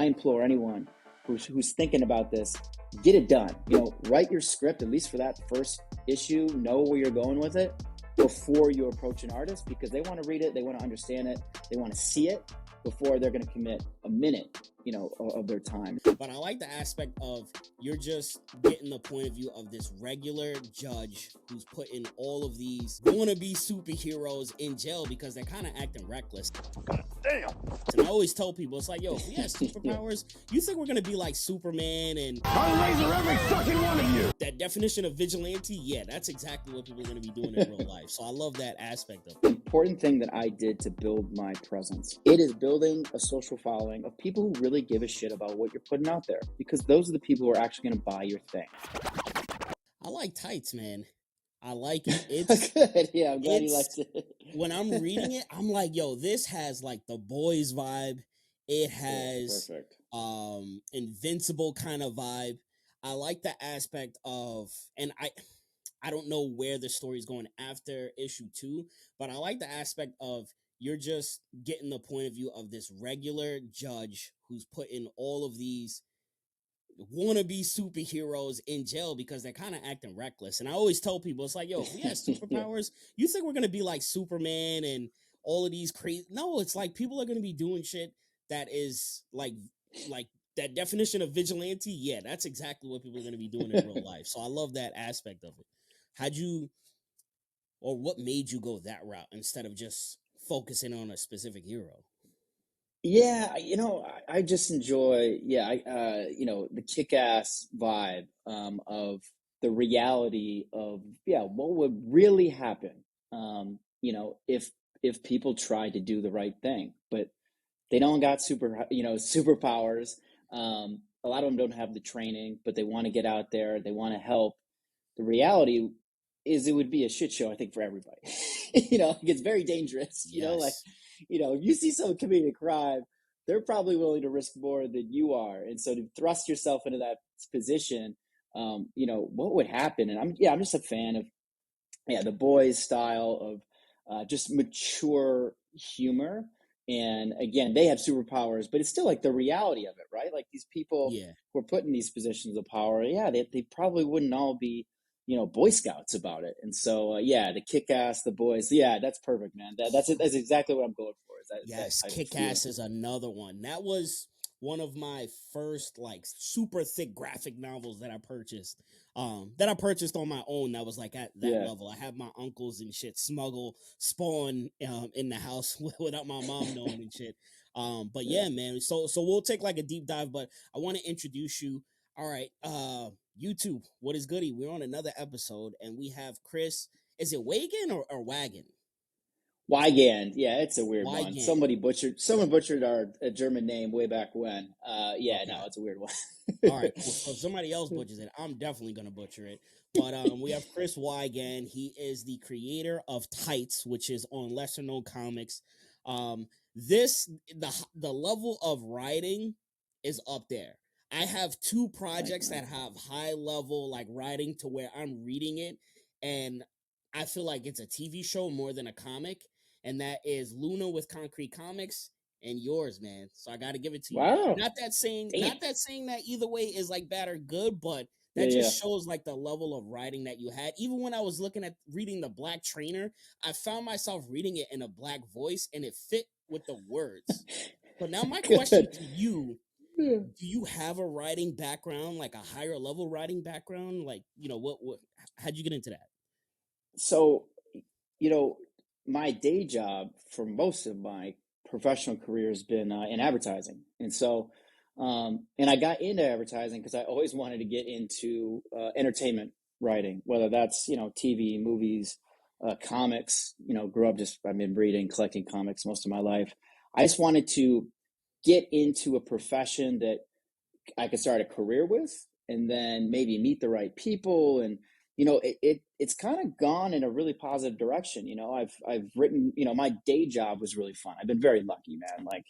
I implore anyone who's thinking about this, get it done. Write your script, at least for that first issue, know where you're going with it before you approach an artist, because they want to read it, they want to understand it, they want to see it before they're going to commit a minute, of their time. But I like the aspect of you're just getting the point of view of this regular judge who's putting all of these wannabe superheroes in jail because they're kind of acting reckless. Damn. And I always tell people, it's like, yo, if we had superpowers, you think we're going to be like Superman and I'll laser every fucking one of you. That definition of vigilante, yeah, that's exactly what people are going to be doing in real life. So I love that aspect of it. The important thing that I did to build my presence, it is building a social following of people who really give a shit about what you're putting out there, because those are the people who are actually going to buy your thing. I like tights, man. I like it. It's good. Yeah, I'm glad you liked it. When I'm reading it, I'm like, yo, this has like the boys vibe. It has Invincible kind of vibe. I like the aspect of, and I don't know where the story's going after issue 2, but I like the aspect of you're just getting the point of view of this regular judge who's putting all of these wannabe superheroes in jail because they're kind of acting reckless. And I always tell people, it's like, yo, if we had superpowers, you think we're going to be like Superman and all of these crazy... No, it's like people are going to be doing shit that is like that definition of vigilante. Yeah, that's exactly what people are going to be doing in real life. So I love that aspect of it. What made you go that route instead of just focusing on a specific hero? Yeah, I just enjoy, the kick-ass vibe of the reality of, what would really happen, if people tried to do the right thing, but they don't got superpowers. A lot of them don't have the training, but they want to get out there, they want to help. The reality is it would be a shit show, I think, for everybody. It's very dangerous, Yes. If you see someone committing a crime, they're probably willing to risk more than you are. And so to thrust yourself into that position, what would happen? And I'm just a fan of, the boys' style of just mature humor. And again, they have superpowers, but it's still like the reality of it, right? Like these people who are put in these positions of power, they probably wouldn't all be, Boy Scouts about it. And so, the kick-ass, the boys, that's perfect, man. That's exactly what I'm going for. Yes, kick-ass is another one. That was one of my first like super thick graphic novels that I purchased on my own. That was like at that level. I had my uncles and shit smuggle Spawn in the house without my mom knowing and shit. But yeah, man. So we'll take like a deep dive, but I want to introduce you. All right, YouTube, what is goody? We're on another episode, and we have Chris. Is it Waigand or Wagon? Weigand, it's a weird one. Someone butchered our German name way back when. No, it's a weird one. All right, cool. So if somebody else butchers it, I'm definitely gonna butcher it. But we have Chris Waigand. He is the creator of Tights, which is on lesser known comics. The level of writing is up there. I have 2 projects that have high level like writing to where I'm reading it and I feel like it's a TV show more than a comic, and that is Luna with Concrete Comics and yours, man. So I got to give it to you. Wow. Not that saying that either way is like bad or good, but that just shows like the level of writing that you had. Even when I was reading The Black Trainer, I found myself reading it in a black voice and it fit with the words. So now my question to you, do you have a writing background, like a higher level writing background? Like, how'd you get into that? So, my day job for most of my professional career has been in advertising. And so, and I got into advertising because I always wanted to get into entertainment writing, whether that's, TV, movies, comics, grew up I've been reading, collecting comics most of my life. I just wanted to get into a profession that I could start a career with and then maybe meet the right people. And, it's kind of gone in a really positive direction. I've written, my day job was really fun. I've been very lucky, man. Like,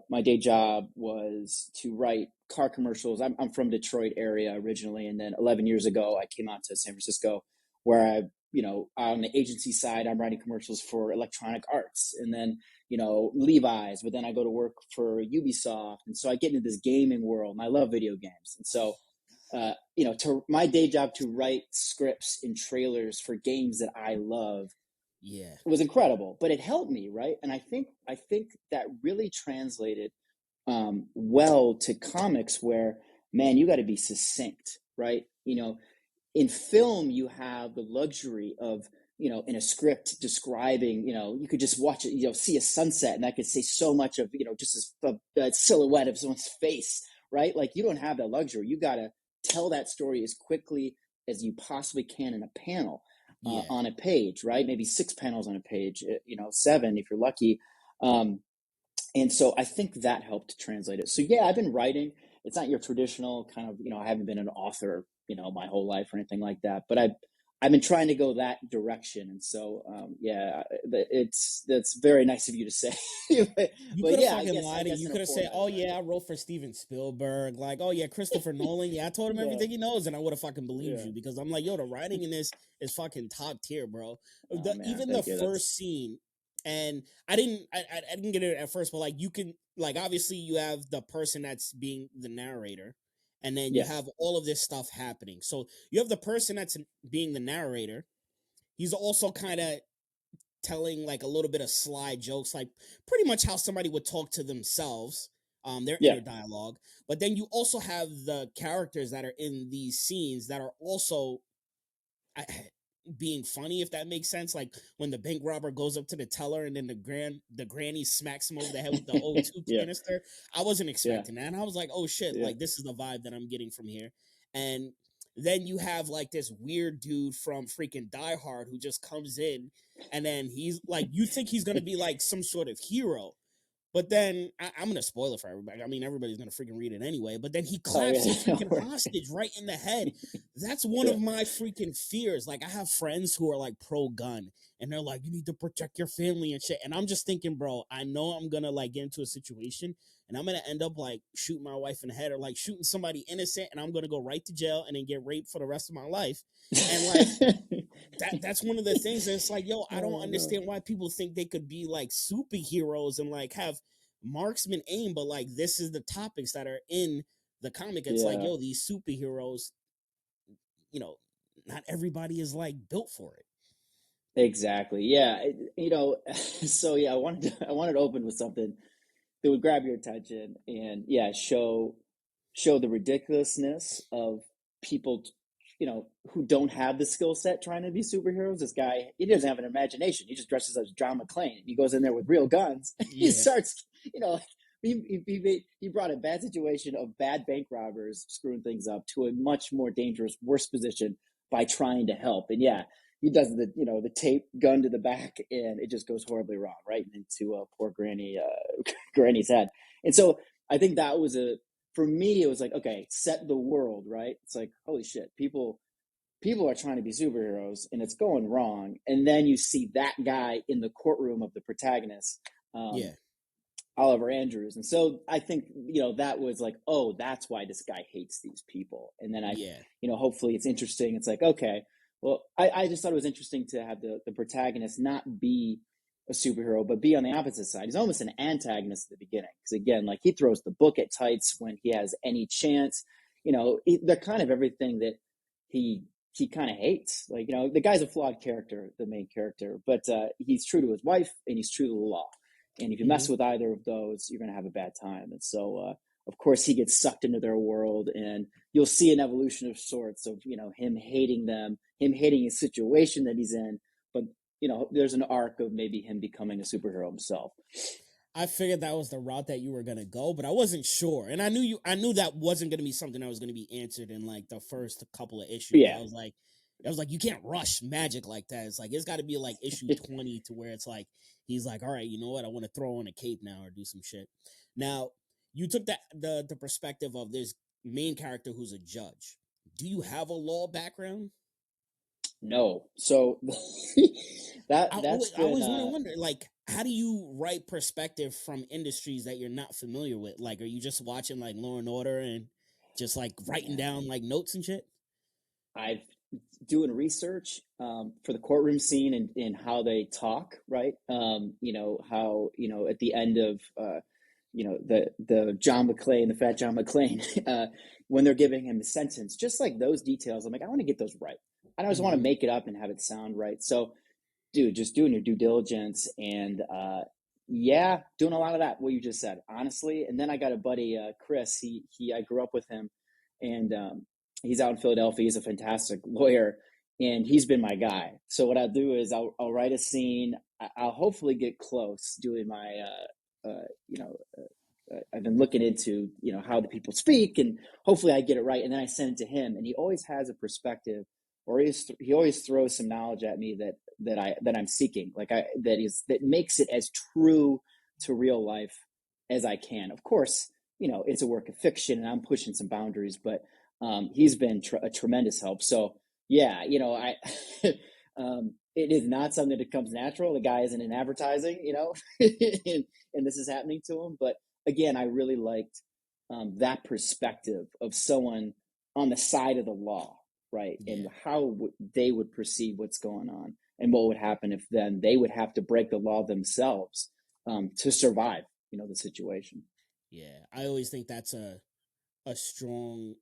my day job was to write car commercials. I'm from Detroit area originally. And then 11 years ago, I came out to San Francisco where I on the agency side, I'm writing commercials for Electronic Arts, and then Levi's, but then I go to work for Ubisoft, and so I get into this gaming world, and I love video games, and so to my day job to write scripts and trailers for games that I love, yeah, was incredible, but it helped me, right? And I think that really translated well to comics, where, man, you got to be succinct, right? In film, you have the luxury of, in a script describing, you could just watch it, see a sunset, and that could say so much of, just a silhouette of someone's face, right? Like, you don't have that luxury. You got to tell that story as quickly as you possibly can in a panel, yeah. on a page, right? Maybe 6 panels on a page, 7 if you're lucky. And so I think that helped translate it. So yeah, I've been writing. It's not your traditional kind of, I haven't been an author, my whole life or anything like that, but I've been trying to go that direction. And so, yeah, that's very nice of you to say. but You could have yeah, fucking lied. You could have said, "Oh yeah, I wrote for Steven Spielberg." Like, "Oh yeah, Christopher Nolan." Yeah, I told him everything he knows, and I would have fucking believed you, because I'm like, "Yo, the writing in this is fucking top tier, bro." Oh, man, Even the first scene, and I didn't get it at first, but like, you can, like, obviously you have the person that's being the narrator, and then you have all of this stuff happening. So you have the person that's being the narrator. He's also kind of telling like a little bit of sly jokes, like pretty much how somebody would talk to themselves, their inner dialogue. But then you also have the characters that are in these scenes that are also being funny, if that makes sense. Like when the bank robber goes up to the teller, and then the granny smacks him over the head with the O2 canister. I wasn't expecting that, and I was like, oh shit, like this is the vibe that I'm getting from here. And then you have like this weird dude from freaking Die Hard who just comes in, and then he's like, you think he's gonna be like some sort of hero, but then I'm gonna spoil it for everybody. I mean, everybody's gonna freaking read it anyway. But then he claps him freaking hostage right in the head. That's one of my freaking fears. Like, I have friends who are like pro gun, and they're like, you need to protect your family and shit. And I'm just thinking, bro, I know I'm gonna like get into a situation, and I'm gonna end up like shooting my wife in the head, or like shooting somebody innocent, and I'm gonna go right to jail and then get raped for the rest of my life. And like that's one of the things that it's like, yo, I don't understand why people think they could be like superheroes and like have marksman aim, but like this is the topics that are in the comic. It's like, yo, these superheroes, not everybody is like built for it. Exactly. Yeah. So yeah, I wanted to open with something that would grab your attention, and show the ridiculousness of people, who don't have the skill set trying to be superheroes. This guy, he doesn't have an imagination. He just dresses as John McClane. He goes in there with real guns. He starts, he brought a bad situation of bad bank robbers screwing things up to a much more dangerous, worse position by trying to help. And he does the tape gun to the back, and it just goes horribly wrong, right into poor Granny's head. And so I think that was for me, it was like, okay, set the world, right? It's like, holy shit, people are trying to be superheroes, and it's going wrong. And then you see that guy in the courtroom of the protagonist, Oliver Andrews. And so I think, that was like, oh, that's why this guy hates these people. And then hopefully it's interesting. It's like, okay, well, I just thought it was interesting to have the protagonist not be a superhero, but be on the opposite side. He's almost an antagonist at the beginning. Because again, like, he throws the book at tights when he has any chance. They're kind of everything that he kind of hates. Like, the guy's a flawed character, the main character, but he's true to his wife, and he's true to the law. And if you mess with either of those, you're going to have a bad time. And so, of course, he gets sucked into their world, and you'll see an evolution of sorts of, him hating them, him hating his situation that he's in. But, there's an arc of maybe him becoming a superhero himself. I figured that was the route that you were going to go, but I wasn't sure. And I knew that wasn't going to be something that was going to be answered in like the first couple of issues. Yeah. I was like, you can't rush magic like that. It's like, it's got to be like issue 20 to where it's like, he's like, all right, you know what? I want to throw on a cape now or do some shit. Now, you took the perspective of this main character who's a judge. Do you have a law background? No. So I always wonder, like, how do you write perspective from industries that you're not familiar with? Like, are you just watching like Law and Order and just like writing down like notes and shit? doing research for the courtroom scene and how they talk, right? How at the end of the John McClane, the Fat John McClane, when they're giving him a sentence, just like those details. I'm like, I want to get those right. I don't just want to make it up and have it sound right. So, dude, just doing your due diligence and doing a lot of that. What you just said, honestly. And then I got a buddy, Chris. I grew up with him, and he's out in Philadelphia. He's a fantastic lawyer, and he's been my guy. So what I'll do is I'll write a scene. I'll hopefully get close doing my I've been looking into how the people speak, and hopefully I get it right, and then I send it to him, and he always has a perspective, or he always throws some knowledge at me that I'm seeking, that makes it as true to real life as I can. Of course, it's a work of fiction, and I'm pushing some boundaries, but he's been a tremendous help. So yeah, I it is not something that comes natural. The guy isn't in advertising, and this is happening to him. But again, I really liked that perspective of someone on the side of the law, right? Yeah. And how they would perceive what's going on, and what would happen if then they would have to break the law themselves to survive, the situation. Yeah, I always think that's a strong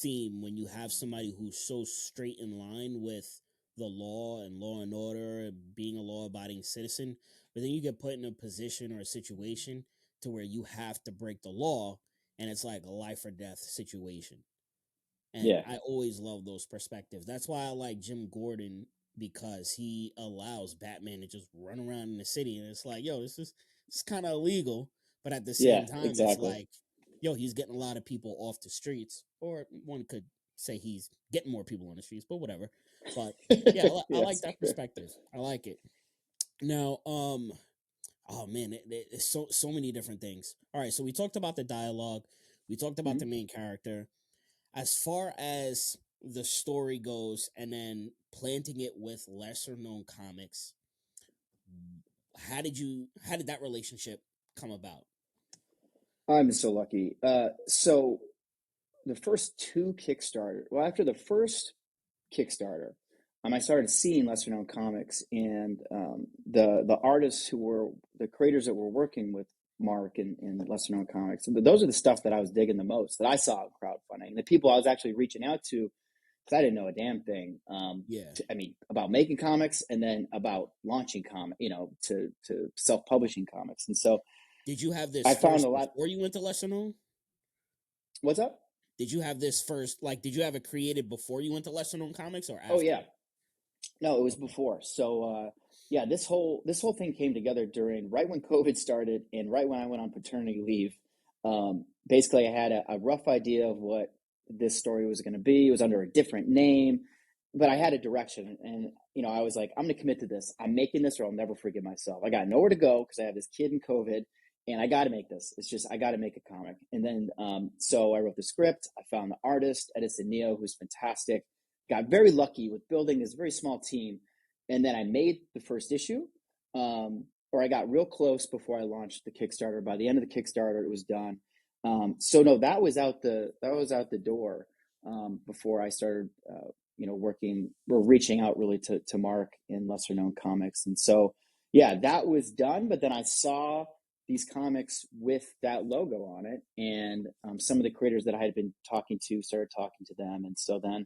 theme when you have somebody who's so straight in line with the law and law and order and being a law-abiding citizen, but then you get put in a position or a situation to where you have to break the law, and it's like a life or death situation. And yeah. I always love those perspectives. That's why I like Jim Gordon, because he allows Batman to just run around in the city, and it's like, yo, it's kind of illegal, but at the same time, exactly. It's like, yo, he's getting a lot of people off the streets, or one could say he's getting more people on the streets, but whatever. But yeah, I like that perspective. I like it. Now, oh man, it's so many different things. All right, so we talked about the dialogue, we talked about the main character. As far as the story goes, and then planting it with lesser known comics, how did that relationship come about? I'm so lucky. So the first two Kickstarter, after the first Kickstarter, I started seeing lesser known comics, and the artists who were the creators that were working with Mark and lesser known comics, and those are the stuff that I was digging the most, that I saw in crowdfunding. The people I was actually reaching out to, because I didn't know a damn thing. About making comics, and then about launching to self-publishing comics. And so, did you have this? I found a lot before you went to lesser known. What's up? Did you have this first? Like, did you have it created before you went to lesser known comics, or after? Oh yeah, no, it was before. So this whole thing came together right when COVID started, and right when I went on paternity leave. Basically, I had a rough idea of what this story was going to be. It was under a different name, but I had a direction, and I was like, I'm going to commit to this. I'm making this, or I'll never forgive myself. I got nowhere to go because I have this kid in COVID, and I got to make this. It's just, I got to make a comic. And then, so I wrote the script. I found the artist, Edison Neo, who's fantastic. Got very lucky with building this very small team. And then I made the first issue, or I got real close before I launched the Kickstarter. By the end of the Kickstarter, it was done. So no, that was out the door before I started, working or reaching out really to Mark in lesser known comics. And so, yeah, that was done. But then I saw these comics with that logo on it, and some of the creators that I had been talking to started talking to them. And so then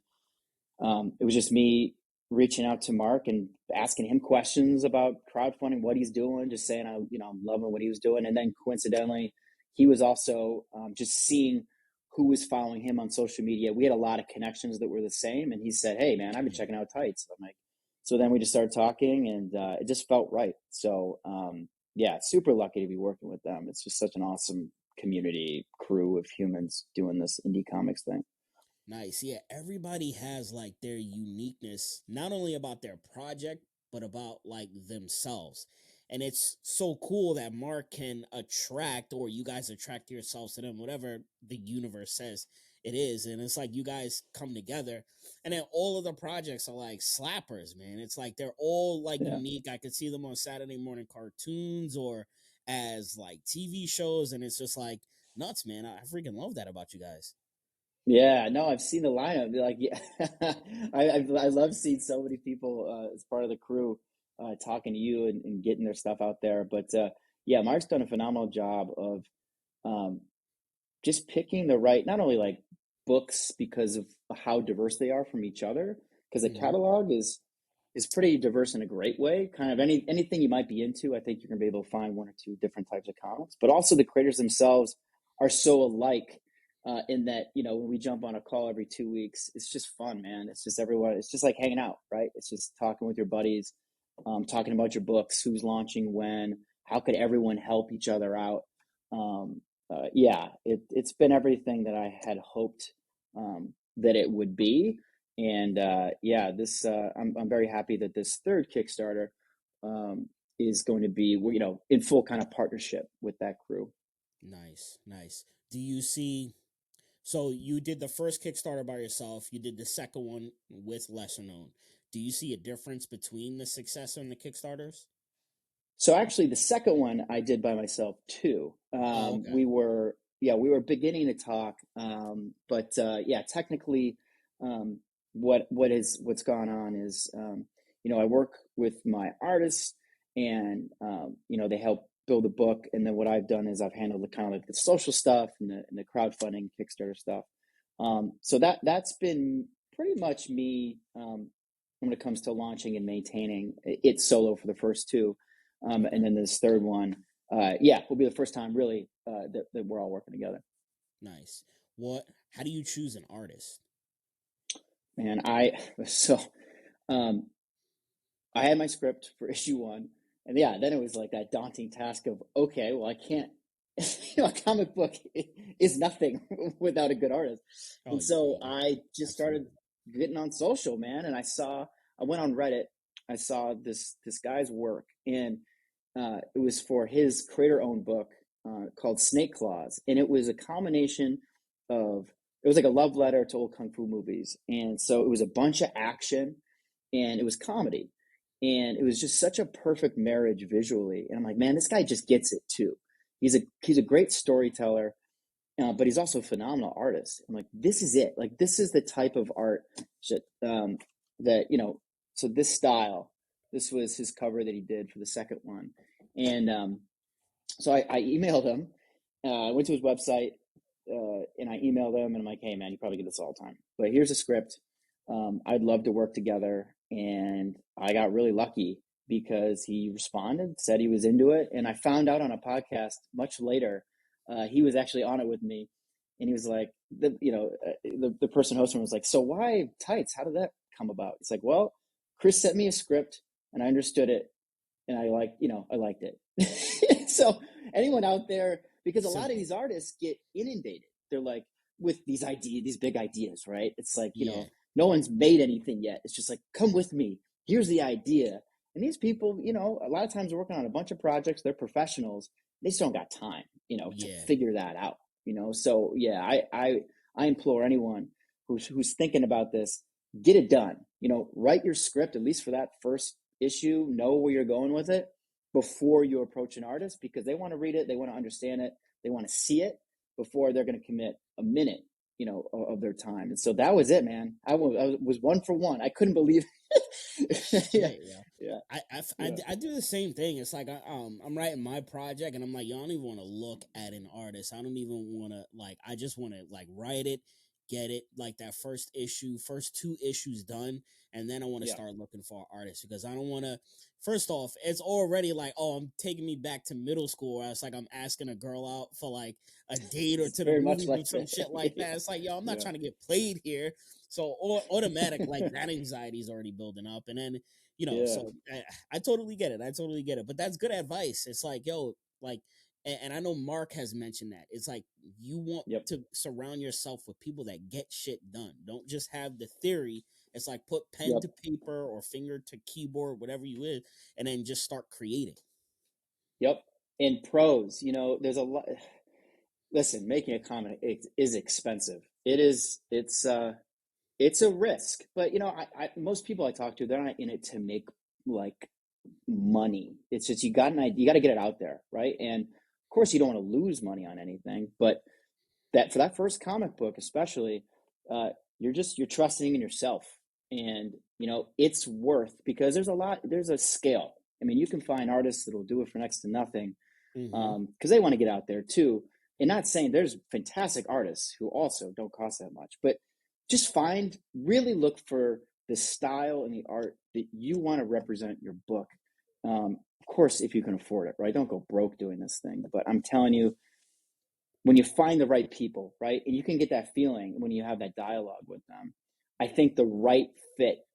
it was just me reaching out to Mark and asking him questions about crowdfunding, what he's doing, just saying, I'm loving what he was doing. And then coincidentally, he was also just seeing who was following him on social media. We had a lot of connections that were the same. And he said, hey man, I've been checking out Tights. I'm like, so then we just started talking, and it just felt right. So yeah, super lucky to be working with them. It's just such an awesome community crew of humans doing this indie comics thing. Nice. Yeah, everybody has like their uniqueness, not only about their project, but about like themselves. And it's so cool that Mark can attract, or you guys attract yourselves to them, whatever the universe says it is. And it's like you guys come together, and then all of the projects are like slappers, man. It's like they're all like unique. I could see them on Saturday morning cartoons or as like TV shows, and it's just like nuts, man. I freaking love that about you guys. Yeah, no, I've seen the lineup. Like, yeah, I love seeing so many people as part of the crew talking to you and getting their stuff out there. But yeah, Mark's done a phenomenal job of um, just picking the right, not only like books because of how diverse they are from each other, because the Hmm. catalog is pretty diverse in a great way. Kind of anything you might be into, I think you're gonna be able to find one or two different types of comics. But also the creators themselves are so alike in that, you know, when we jump on a call every 2 weeks, it's just fun, man. It's just everyone. It's just like hanging out, right? It's just talking with your buddies, talking about your books, who's launching when, how could everyone help each other out. Yeah, it's been everything that I had hoped that it would be. And yeah, this I'm very happy that this third Kickstarter um, is going to be, you know, in full kind of partnership with that crew. Nice, nice. Do you see? So you did the first Kickstarter by yourself. You did the second one with lesser known. Do you see a difference between the successor and the Kickstarters? So actually, the second one I did by myself too. Oh, okay. We were beginning to talk, but yeah, technically, um, what's gone on is, you know, I work with my artists, and you know, they help build a book, and then what I've done is I've handled the kind of like the social stuff and the crowdfunding Kickstarter stuff. So that's been pretty much me when it comes to launching and maintaining it solo for the first two. And Okay. then this third one, yeah, will be the first time really that we're all working together. Nice. What? How do you choose an artist? And so um, I had my script for issue one, and yeah, then it was like that daunting task of, okay, well, I can't, you know, a comic book is nothing without a good artist. Oh And so yeah, I just started absolutely. getting on social, man, and I went on Reddit, I saw this guy's work, and it was for his creator-owned book called Snake Claws, and it was a combination of, it was like a love letter to old kung fu movies, and so it was a bunch of action, and it was comedy, and it was just such a perfect marriage visually. And I'm like, man, this guy just gets it too. He's a great storyteller, but he's also a phenomenal artist. I'm like, this is it. Like, this is the type of art that, that, you know. So this style, this was his cover that he did for the second one, and so I emailed him. I went to his website and I emailed him, and I'm like, hey man, you probably get this all the time, but here's a script. I'd love to work together, and I got really lucky because he responded, said he was into it, and I found out on a podcast much later he was actually on it with me, and he was like, the person hosting was like, so why tights? How did that come about? It's like, well, Chris sent me a script and I understood it, and I liked it. So anyone out there, because a lot of Simple. these artists get inundated, they're like with these big ideas, right? It's like, you Yeah. know, no one's made anything yet. It's just like, come with me. Here's the idea. And these people, you know, a lot of times are working on a bunch of projects. They're professionals. They just don't got time, you know, to Yeah. figure that out, you know? So yeah, I implore anyone who's thinking about this, get it done. You know, write your script, at least for that first issue, know where you're going with it before you approach an artist, because they want to read it, they want to understand it, they want to see it before they're going to commit a minute, you know, of their time. And so that was it, man. I was one for one. I couldn't believe it. Yeah, Shit, yeah. yeah, I yeah. I do the same thing. It's like I'm writing my project and I'm like, yo, I don't even want to look at an artist. I don't even want to like. I just want to like write it, get it like that first issue, first two issues done, and then I want to Yeah. start looking for an artist because I don't want to. First off, it's already like, oh, I'm taking me back to middle school. Where it's like I'm asking a girl out for like a date or It's to the very much movies or like some that. shit like Yeah, that. It's like, yo, I'm not yeah. trying to get played here. So automatic like that anxiety is already building up, and then Yeah. so I totally get it. I totally get it. But that's good advice. It's like, yo, like, and I know Mark has mentioned that. It's like you want Yep. to surround yourself with people that get shit done. Don't just have the theory. It's like put pen Yep. to paper or finger to keyboard, whatever you is, and then just start creating. Yep. In prose, you know, there's a lot. Listen, making a comic is expensive. It's a risk, but you know, most people I talk to, they're not in it to make like money. It's just you got an idea, you got to get it out there, right? And of course, you don't want to lose money on anything, but that for that first comic book, especially, you're trusting in yourself, and it's worth, because there's a scale. I mean, you can find artists that'll do it for next to nothing, Mm-hmm. because they want to get out there too. And not saying there's fantastic artists who also don't cost that much, but just really look for the style and the art that you want to represent your book. Of course, if you can afford it, right? Don't go broke doing this thing. But I'm telling you, when you find the right people, right, and you can get that feeling when you have that dialogue with them, I think the right fit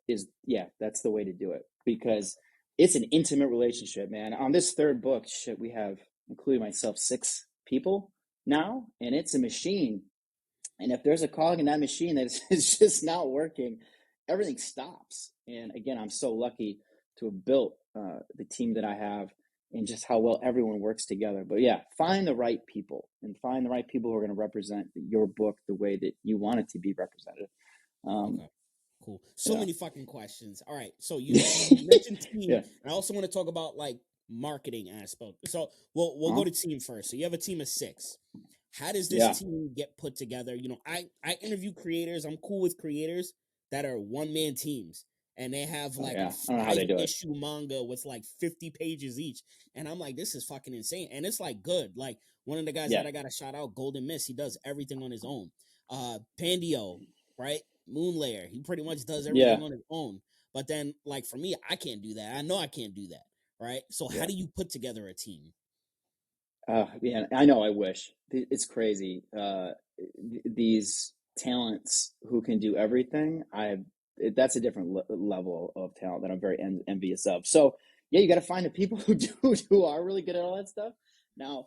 that's the way to do it, because it's an intimate relationship, man. On this third book, shit, we have, including myself, 6 people now, and it's a machine. And if there's a cog in that machine that is just not working, everything stops. And again, I'm so lucky to have built the team that I have, and just how well everyone works together. But yeah, find the right people, and find the right people who are going to represent your book the way that you want it to be represented. Okay. Cool. So Yeah. many fucking questions. All right. So you mentioned team. Yeah. I also want to talk about like marketing aspect. So we'll go to team first. So you have a team of 6. How does this team get put together? I interview creators. I'm cool with creators that are one-man teams, and they have like I a don't know how they do it. 5-issue manga with like 50 pages each. And I'm like, this is fucking insane. And it's like good. Like one of the guys that I got to shout out, Golden Mist, he does everything on his own. Pandio, right? Moonlayer, he pretty much does everything on his own. But then, like for me, I can't do that. I know I can't do that, right? So how do you put together a team? Yeah, I know. I wish. It's crazy. These talents who can do everything. That's a different level of talent that I'm very envious of. So yeah, you got to find the people who are really good at all that stuff. Now,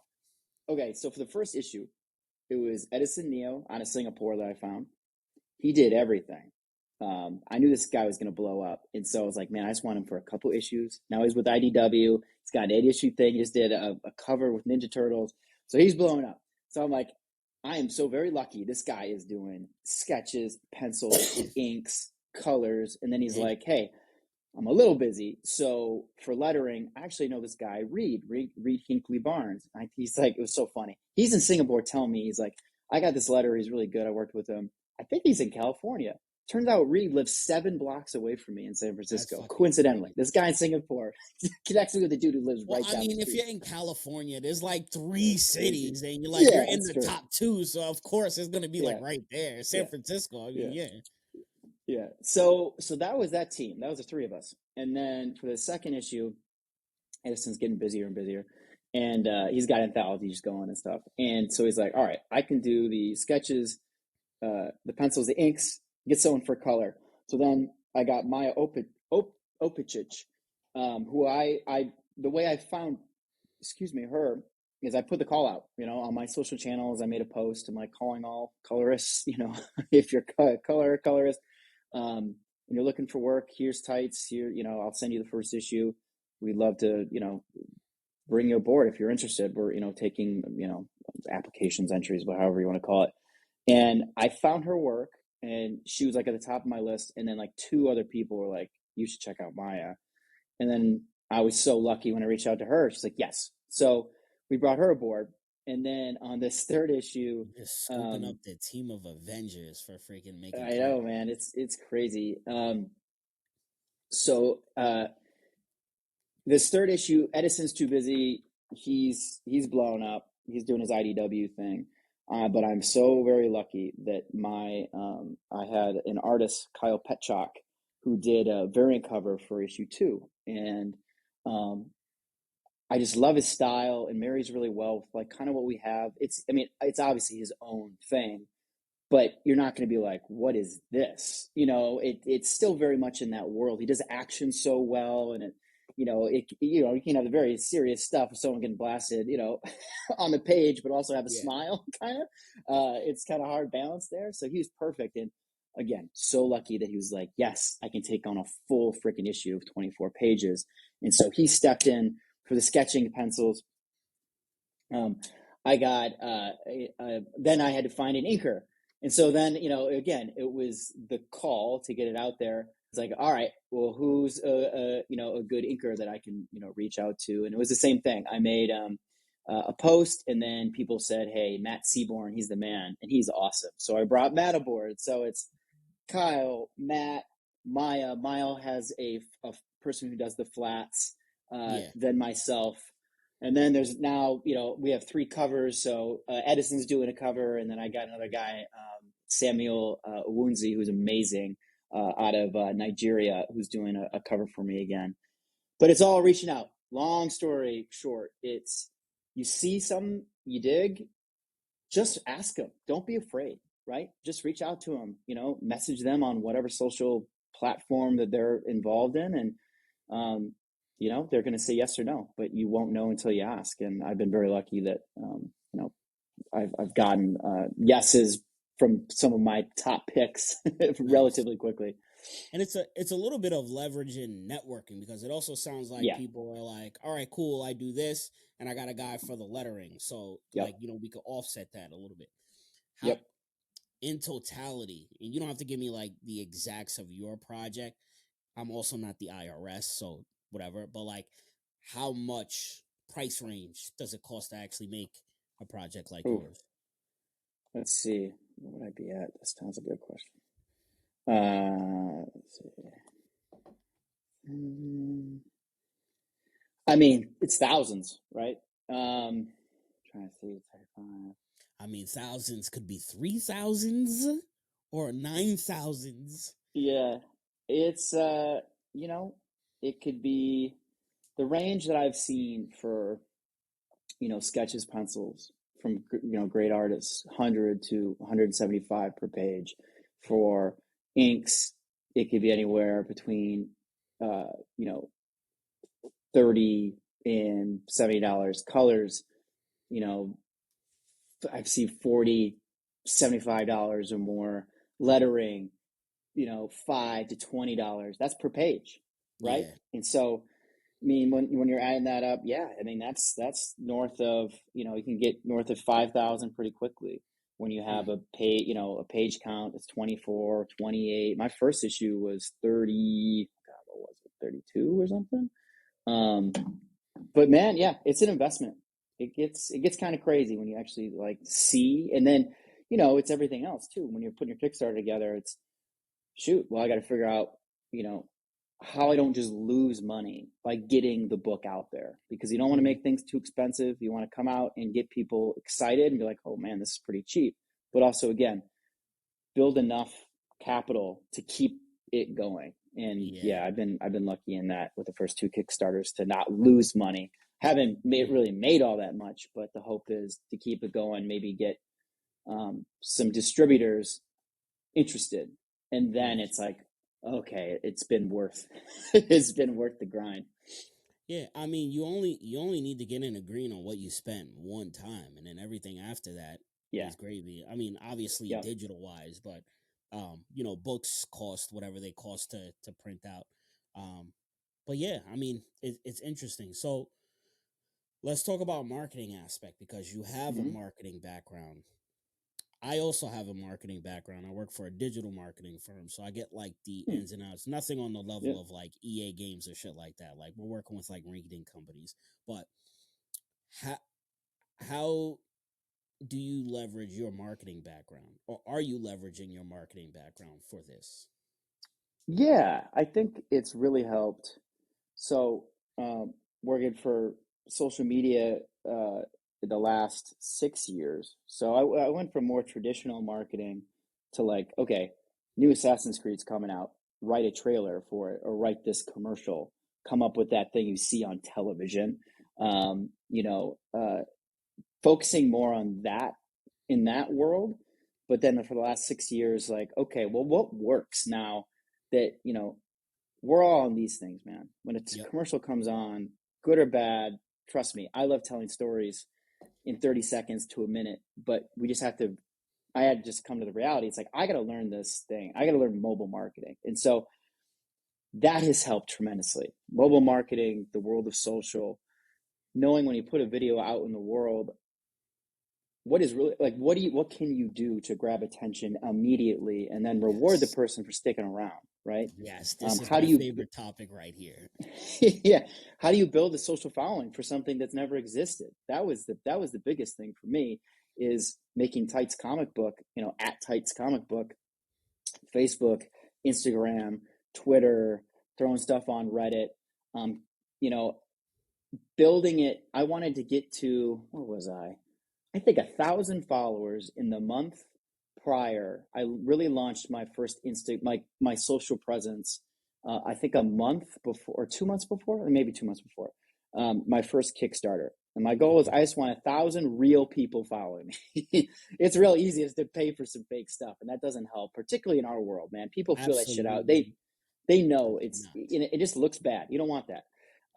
okay, so for the first issue, it was Edison Neo out of Singapore that I found. He did everything. I knew this guy was going to blow up. And so I was like, man, I just want him for a couple issues. Now he's with IDW. He's got an 8-issue thing. He just did a cover with Ninja Turtles. So he's blowing up. So I'm like, I am so very lucky. This guy is doing sketches, pencils, inks, colors. And then he's like, hey, I'm a little busy. So for lettering, I actually know this guy, Reed Hinckley Barnes. He's like, it was so funny. He's in Singapore telling me, he's like, I got this letter. He's really good. I worked with him. I think he's in California. Turns out Reed lives 7 blocks away from me in San Francisco. Coincidentally, this guy in Singapore connects me with the dude who lives right down the street. If you're in California, there's like 3 cities, and you're you're in the top 2, so of course it's gonna be like right there, San Francisco. I mean, yeah. So that was that team. That was the 3 of us. And then for the second issue, Edison's getting busier and busier, and he's got anthologies going and stuff. And so he's like, all right, I can do the sketches, the pencils, the inks, get someone for color. So then I got Maya Opicic, who the way I found, her, is I put the call out, on my social channels. I made a post. I'm like calling all colorists, if you're colorist, and you're looking for work, here's tights, here, I'll send you the first issue. We'd love to, bring you aboard if you're interested. We're, taking, applications, entries, however you want to call it. And I found her work, and she was like at the top of my list. And then like 2 other people were like, you should check out Maya. And then I was so lucky when I reached out to her. She's like, yes. So we brought her aboard. And then on this 3rd issue, just scooping up the team of Avengers for freaking making. I know, man. It's crazy. So this 3rd issue, Edison's too busy. He's blown up. He's doing his IDW thing. But I'm so very lucky that I had an artist, Kyle Petchak, who did a variant cover for issue 2. And I just love his style, and marries really well with like kind of what we have. It's obviously his own thing, but you're not going to be like, what is this? It's still very much in that world. He does action so well, and you can have the very serious stuff of someone getting blasted, on the page, but also have a smile, kind of. It's kind of hard balance there. So he was perfect. And again, so lucky that he was like, yes, I can take on a full freaking issue of 24 pages. And so he stepped in for the sketching pencils. I got, then I had to find an inker. And so then, again, it was the call to get it out there. It's like, all right, well, who's a good inker that I can, reach out to? And it was the same thing. I made a post, and then people said, hey, Matt Seaborn, he's the man, and he's awesome. So I brought Matt aboard. So it's Kyle, Matt, Maya. Maya has a person who does the flats, then myself. And then there's now, we have 3 covers. So Edison's doing a cover, and then I got another guy, Samuel Owunzi, who's amazing, out of Nigeria, who's doing a cover for me again. But it's all reaching out. Long story short, it's you see something you dig, just ask them. Don't be afraid, right? Just reach out to them, message them on whatever social platform that they're involved in, and they're going to say yes or no, but you won't know until you ask. And I've been very lucky that I've gotten yeses from some of my top picks relatively quickly. And it's a little bit of leverage in networking, because it also sounds like people are like, all right, cool, I do this, and I got a guy for the lettering. So we could offset that a little bit. How, in totality, and you don't have to give me like the exacts of your project. I'm also not the IRS, so whatever. But like, how much price range does it cost to actually make a project like yours? Let's see. What would I be at? This sounds a good question. Let's see. I mean, it's thousands, right? Trying to see. 35. I mean, thousands could be 3,000s or 9,000s. Yeah, it's it could be the range that I've seen for sketches, pencils from great artists, 100 to 175 per page. For inks, it could be anywhere between $30 and $70. Colors, I've seen $40, $75 or more. Lettering, $5 to $20. That's per page, right? Yeah. And so, I mean, when you're adding that up, I mean that's north of you can get north of 5,000 pretty quickly when you have a page count that's 24, 28. My first issue was 30. God, what was it? 32 or something. But man, it's an investment. It gets kind of crazy when you actually like see, and then it's everything else too. When you're putting your Kickstarter together, it's I got to figure out how I don't just lose money by getting the book out there, because you don't want to make things too expensive. You want to come out and get people excited and be like, oh man, this is pretty cheap. But also, again, build enough capital to keep it going. And I've been lucky in that with the first 2 Kickstarters to not lose money. Haven't really made all that much, but the hope is to keep it going, maybe get some distributors interested. And then it's like, okay, it's been worth the grind. Yeah, I mean, you only need to get in agreeing on what you spend one time, and then everything after that is gravy. I mean, obviously digital wise, but books cost whatever they cost to print out. But I mean, it's interesting. So let's talk about marketing aspect, because you have a marketing background. I also have a marketing background. I work for a digital marketing firm, so I get like the ins and outs. Nothing on the level of like EA Games or shit like that. Like, we're working with like rinky-dink companies. But how do you leverage your marketing background, or are you leveraging your marketing background for this? Yeah, I think it's really helped. So, working for social media the last 6 years. So I went from more traditional marketing to like, okay, new Assassin's Creed's coming out, write a trailer for it, or write this commercial, come up with that thing you see on television. Focusing more on that in that world. But then for the last 6 years, like, okay, well, what works now that, we're all on these things, man. When a commercial comes on, good or bad, trust me, I love telling stories in 30 seconds to a minute, but I had to just come to the reality. It's like, I got to learn this thing. I got to learn mobile marketing. And so that has helped tremendously. Mobile marketing, the world of social, knowing when you put a video out in the world, what is really like, what can you do to grab attention immediately and then reward the person for sticking around, right? Yes, this is How my do you, favorite topic right here. yeah, how do you build a social following for something that's never existed? That was the biggest thing for me, is making Tights Comic Book, at Tights Comic Book, Facebook, Instagram, Twitter, throwing stuff on Reddit, um, you know, building it. I wanted to get to, what was I think 1,000 followers in the month prior. I really launched my first my social presence. I think a month before, or 2 months before, or maybe 2 months before, my first Kickstarter. And my goal is, Okay. I just want 1,000 real people following me. It's real easy is to pay for some fake stuff, and that doesn't help, particularly in our world, man. People feel that shit out. Absolutely They know not. it just looks bad. You don't want that.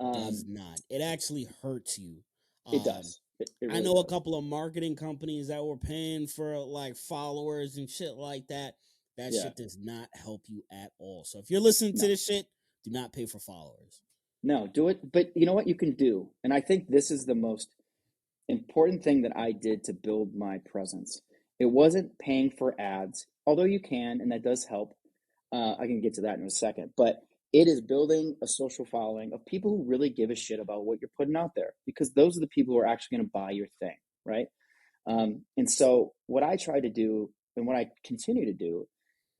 Does not. It actually hurts you. It does. It I really know a does. couple of marketing companies that were paying for like followers and shit like that. That Yeah. shit does not help you at all. So if you're listening to No. this shit, do not pay for followers. No, do it. But you know what you can do? And I think this is the most important thing that I did to build my presence. It wasn't paying for ads, although you can, and that does help. I can get to that in a second. But it is building a social following of people who really give a shit about what you're putting out there, because those are the people who are actually going to buy your thing, right? And so what I try to do, and what I continue to do,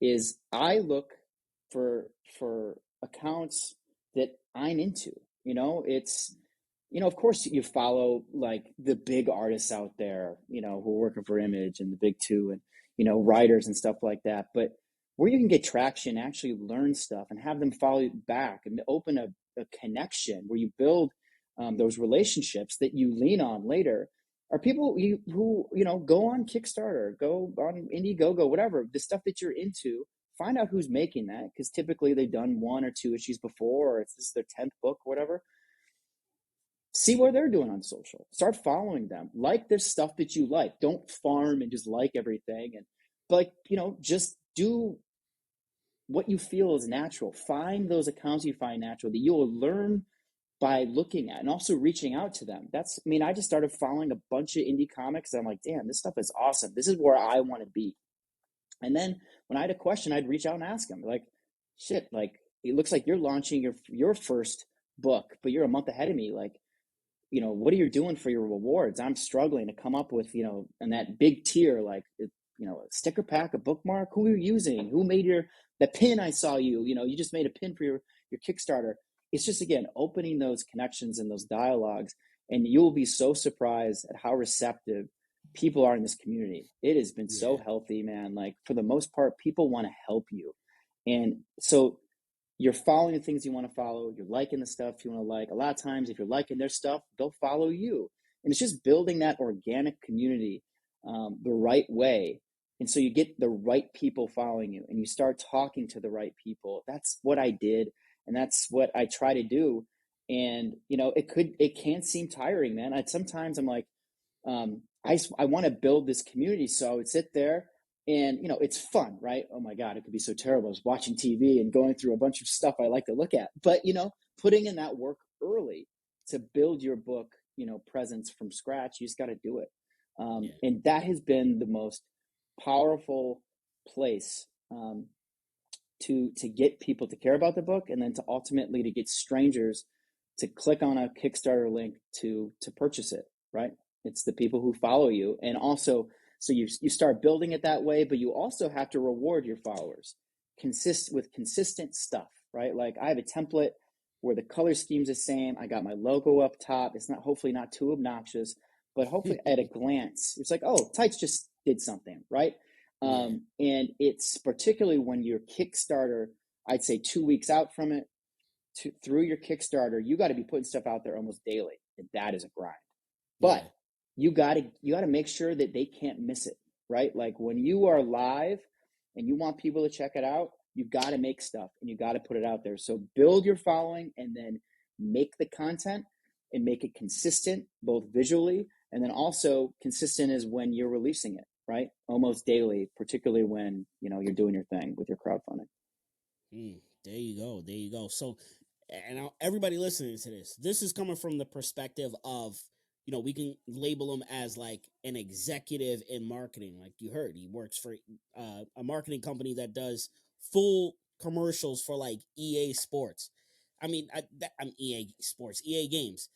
is I look for accounts that I'm into. It's of course you follow like the big artists out there, who are working for Image and the big two, and writers and stuff like that. But where you can get traction, actually learn stuff, and have them follow you back, and open a connection where you build those relationships that you lean on later, are people who go on Kickstarter, go on Indiegogo, whatever, the stuff that you're into. Find out who's making that, because typically they've done 1 or 2 issues before, or this is their 10th book, or whatever. See what they're doing on social. Start following them. Like their stuff that you like. Don't farm and just like everything. But just do what you feel is natural. Find those accounts you find natural that you will learn by looking at, and also reaching out to them. I just started following a bunch of indie comics, and I'm like, damn, this stuff is awesome. This is where I want to be. And then when I had a question, I'd reach out and ask them, like, shit, like, it looks like you're launching your first book, but you're a month ahead of me. Like, what are you doing for your rewards? I'm struggling to come up with, and that big tier, like, a sticker pack, a bookmark. Who are you using? Who made the pin? I saw you just made a pin for your Kickstarter. It's just, again, opening those connections and those dialogues, and you'll be so surprised at how receptive people are in this community. It has been so Yeah. healthy, man. Like, for the most part, people want to help you. And so you're following the things you want to follow. You're liking the stuff you want to like. A lot of times, if you're liking their stuff, they'll follow you. And it's just building that organic community the right way. And so you get the right people following you, and you start talking to the right people. That's what I did, and that's what I try to do. And it can seem tiring, man. Sometimes I'm like, I want to build this community, so I would sit there, and it's fun, right? Oh my God, it could be so terrible. I was watching TV and going through a bunch of stuff I like to look at, but putting in that work early to build your book, presence from scratch, you just got to do it. Yeah. And that has been the most powerful place to get people to care about the book, and then to ultimately to get strangers to click on a Kickstarter link to purchase it, right? It's the people who follow you. And also, so you start building it that way, but you also have to reward your followers with consistent stuff, right? Like, I have a template where the color scheme's the same. I got my logo up top. It's hopefully not too obnoxious, but hopefully at a glance, it's like, oh, Tights just did something, right? Yeah. And it's particularly when your Kickstarter, I'd say 2 weeks out from it, through your Kickstarter, you got to be putting stuff out there almost daily, and that is a grind. But Yeah. you got to make sure that they can't miss it, right? Like, when you are live and you want people to check it out, you got to make stuff, and you got to put it out there. So build your following, and then make the content, and make it consistent, both visually, and then also consistent is when you're releasing it, right? Almost daily, particularly when you're doing your thing with your crowdfunding. There you go. There you go. So, and everybody listening to this is coming from the perspective of, we can label him as like an executive in marketing. Like you heard, he works for a marketing company that does full commercials for like EA Sports. I mean, I'm EA Sports, EA Games.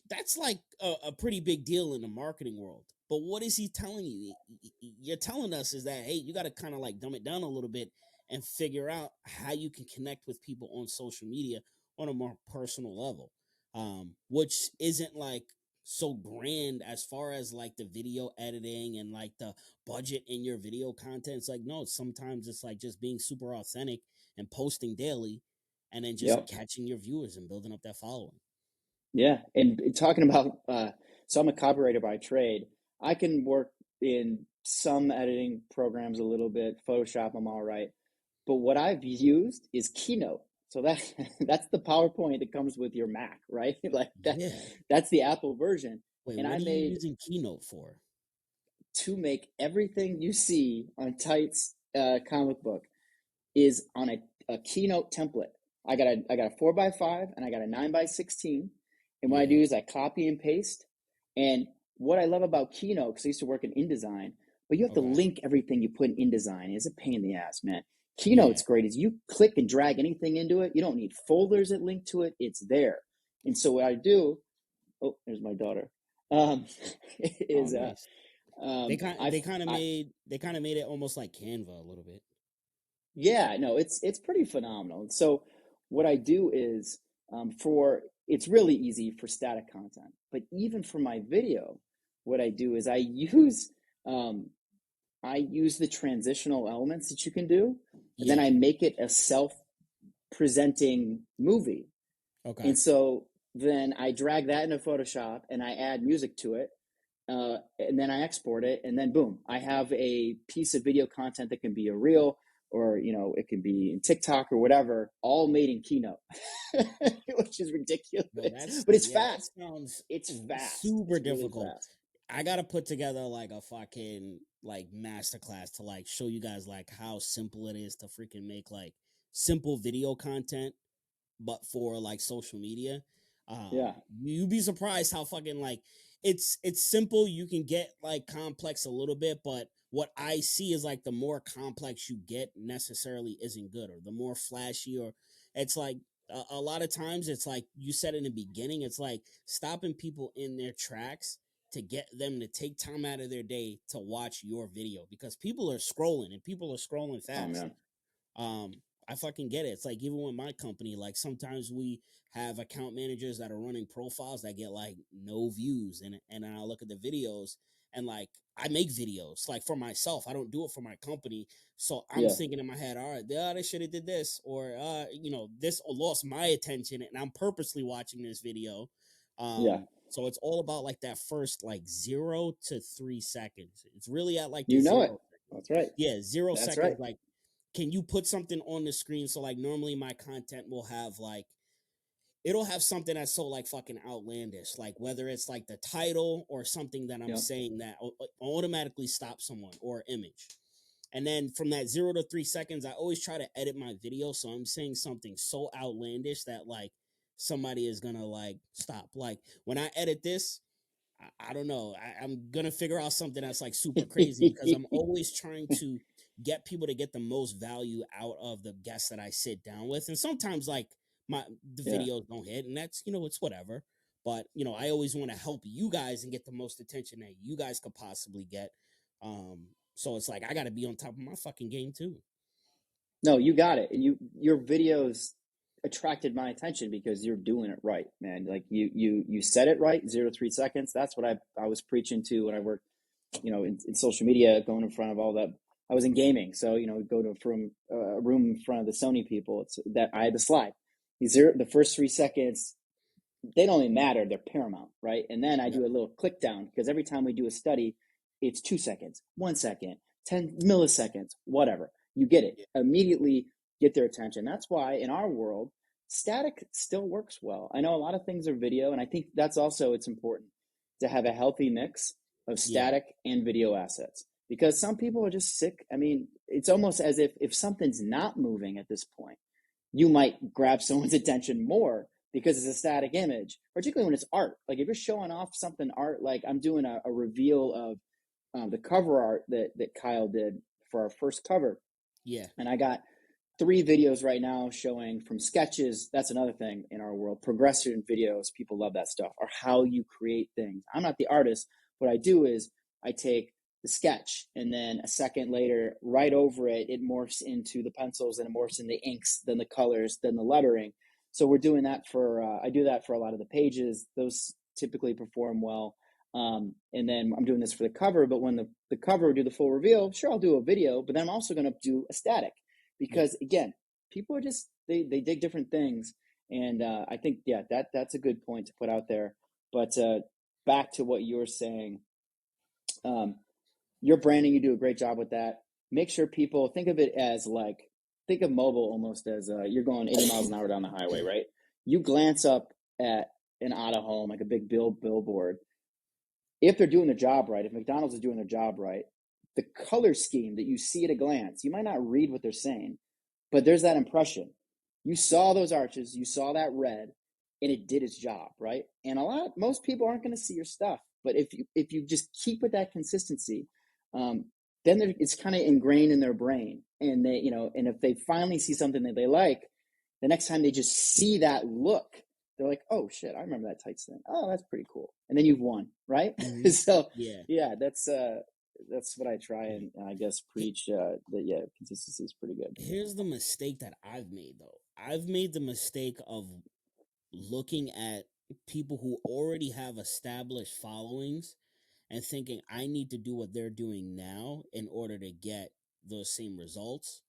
That's like a pretty big deal in the marketing world. But what is he telling you? You're telling us is that, hey, you got to kind of like dumb it down a little bit and figure out how you can connect with people on social media on a more personal level, which isn't like so grand as far as like the video editing and like the budget in your video content. It's like, no, sometimes it's like just being super authentic and posting daily and then just Yep. catching your viewers and building up that following. Yeah. And talking about, so I'm a copywriter by trade. I can work in some editing programs a little bit, Photoshop, I'm all right. But what I've used is Keynote. So that's the PowerPoint that comes with your Mac, right? Like Yeah. that's the Apple version. Wait, And what I are you made using Keynote for? to make everything you see on Tight's comic book is on a Keynote template. I got a 4x5 and I got a 9x16. And what I do is I copy and paste. And what I love about Keynote, because I used to work in InDesign, but you have to link everything you put in InDesign. It's a pain in the ass, man. Keynote's great. Is you click and drag anything into it. You don't need folders that link to it. It's there. And so what I do, oh, there's my daughter. Is nice. They kind of made it almost like Canva a little bit. Yeah, no, it's pretty phenomenal. And so what I do is it's really easy for static content, but even for my video, what I do is I use the transitional elements that you can do, and then I make it a self-presenting movie. Okay. And so then I drag that into Photoshop and I add music to it. And then I export it, and then boom, I have a piece of video content that can be a reel, or it can be in TikTok or whatever, all made in Keynote, which is ridiculous. But it's fast. It's fast. Super it's difficult. Really fast. I gotta put together like a fucking like masterclass to like show you guys like how simple it is to freaking make like simple video content, but for like social media. You'd be surprised how fucking like it's simple. You can get like complex a little bit, but what I see is like the more complex you get necessarily isn't good, or the more flashy, or it's like a lot of times it's like you said in the beginning, it's like stopping people in their tracks to get them to take time out of their day to watch your video, because people are scrolling and people are scrolling fast. I fucking get it. It's like even with my company, like sometimes we have account managers that are running profiles that get like no views, and I look at the videos and like I make videos like for myself. I don't do it for my company. So I'm thinking in my head, all right, they should have did this, or this lost my attention and I'm purposely watching this video. So it's all about like that first like 0 to 3 seconds. It's really at like the 0 seconds. That's right. Yeah, 0 That's seconds. right. Like, can you put something on the screen? So like normally my content will have like, it'll have something that's so like fucking outlandish, like whether it's like the title or something that I'm saying that automatically stops someone, or image. And then from that 0 to 3 seconds, I always try to edit my video so I'm saying something so outlandish that like somebody is gonna like stop. Like when I edit this, I don't know, I'm gonna figure out something that's like super crazy, because I'm always trying to get people to get the most value out of the guests that I sit down with. And sometimes like the videos don't hit, and that's it's whatever. But I always want to help you guys and get the most attention that you guys could possibly get. So it's like I got to be on top of my fucking game too. No, you got it. Your videos attracted my attention because you're doing it right, man. Like you said it right, 0 to 3 seconds. That's what I was preaching to when I worked, in social media, going in front of all that. I was in gaming, so go to a room in front of the Sony people. It's that I had the slide. The first 3 seconds, they don't even matter. They're paramount, right? And then I do a little click down, because every time we do a study, it's 2 seconds, 1 second, 10 milliseconds, whatever. You get it. Immediately get their attention. That's why in our world, static still works well. I know a lot of things are video, and I think that's also, it's important to have a healthy mix of static and video assets, because some people are just sick. I mean, it's almost as if something's not moving at this point, you might grab someone's attention more because it's a static image, particularly when it's art. Like if you're showing off something art, like I'm doing a reveal of the cover art that Kyle did for our first cover. Yeah. And I got 3 videos right now showing from sketches. That's another thing in our world. Progression videos, people love that stuff, or how you create things. I'm not the artist. What I do is I take the sketch and then a second later, right over it, it morphs into the pencils and it morphs in the inks, then the colors, then the lettering. So we're doing that for, I do that for a lot of the pages. Those typically perform well. And then I'm doing this for the cover, but when the cover will do the full reveal, sure, I'll do a video, but then I'm also going to do a static because again, people are just, they dig different things. And I think, yeah, that's a good point to put out there. But back to what you're saying, your branding, you do a great job with that. Make sure people think of it as like, think of mobile almost as you're going 80 miles an hour down the highway, right? You glance up at an auto home, like a big billboard. If they're doing their job right, if McDonald's is doing their job right, the color scheme that you see at a glance, you might not read what they're saying, but there's that impression. You saw those arches, you saw that red, and it did its job, right? And most people aren't going to see your stuff, but if you just keep with that consistency, then it's kind of ingrained in their brain, and they, and if they finally see something that they like, the next time they just see that look, they're like, oh shit, I remember that tights thing. Oh, that's pretty cool. And then you've won, right? Mm-hmm. So yeah, that's what I try and I guess preach. That consistency is pretty good. Here's the mistake that I've made though. I've made the mistake of looking at people who already have established followings and thinking I need to do what they're doing now in order to get those same results,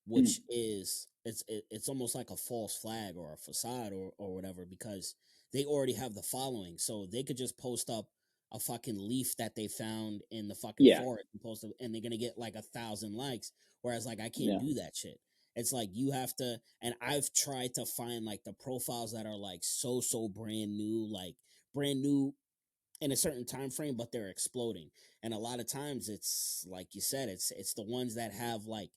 which is it's almost like a false flag or a facade or whatever, because they already have the following, so they could just post up a fucking leaf that they found in the fucking forest and post it, and they're gonna get like 1,000 likes, whereas like I can't do that shit. It's like you have to, and I've tried to find like the profiles that are like so brand new in a certain time frame, but they're exploding. And a lot of times it's like you said, it's the ones that have like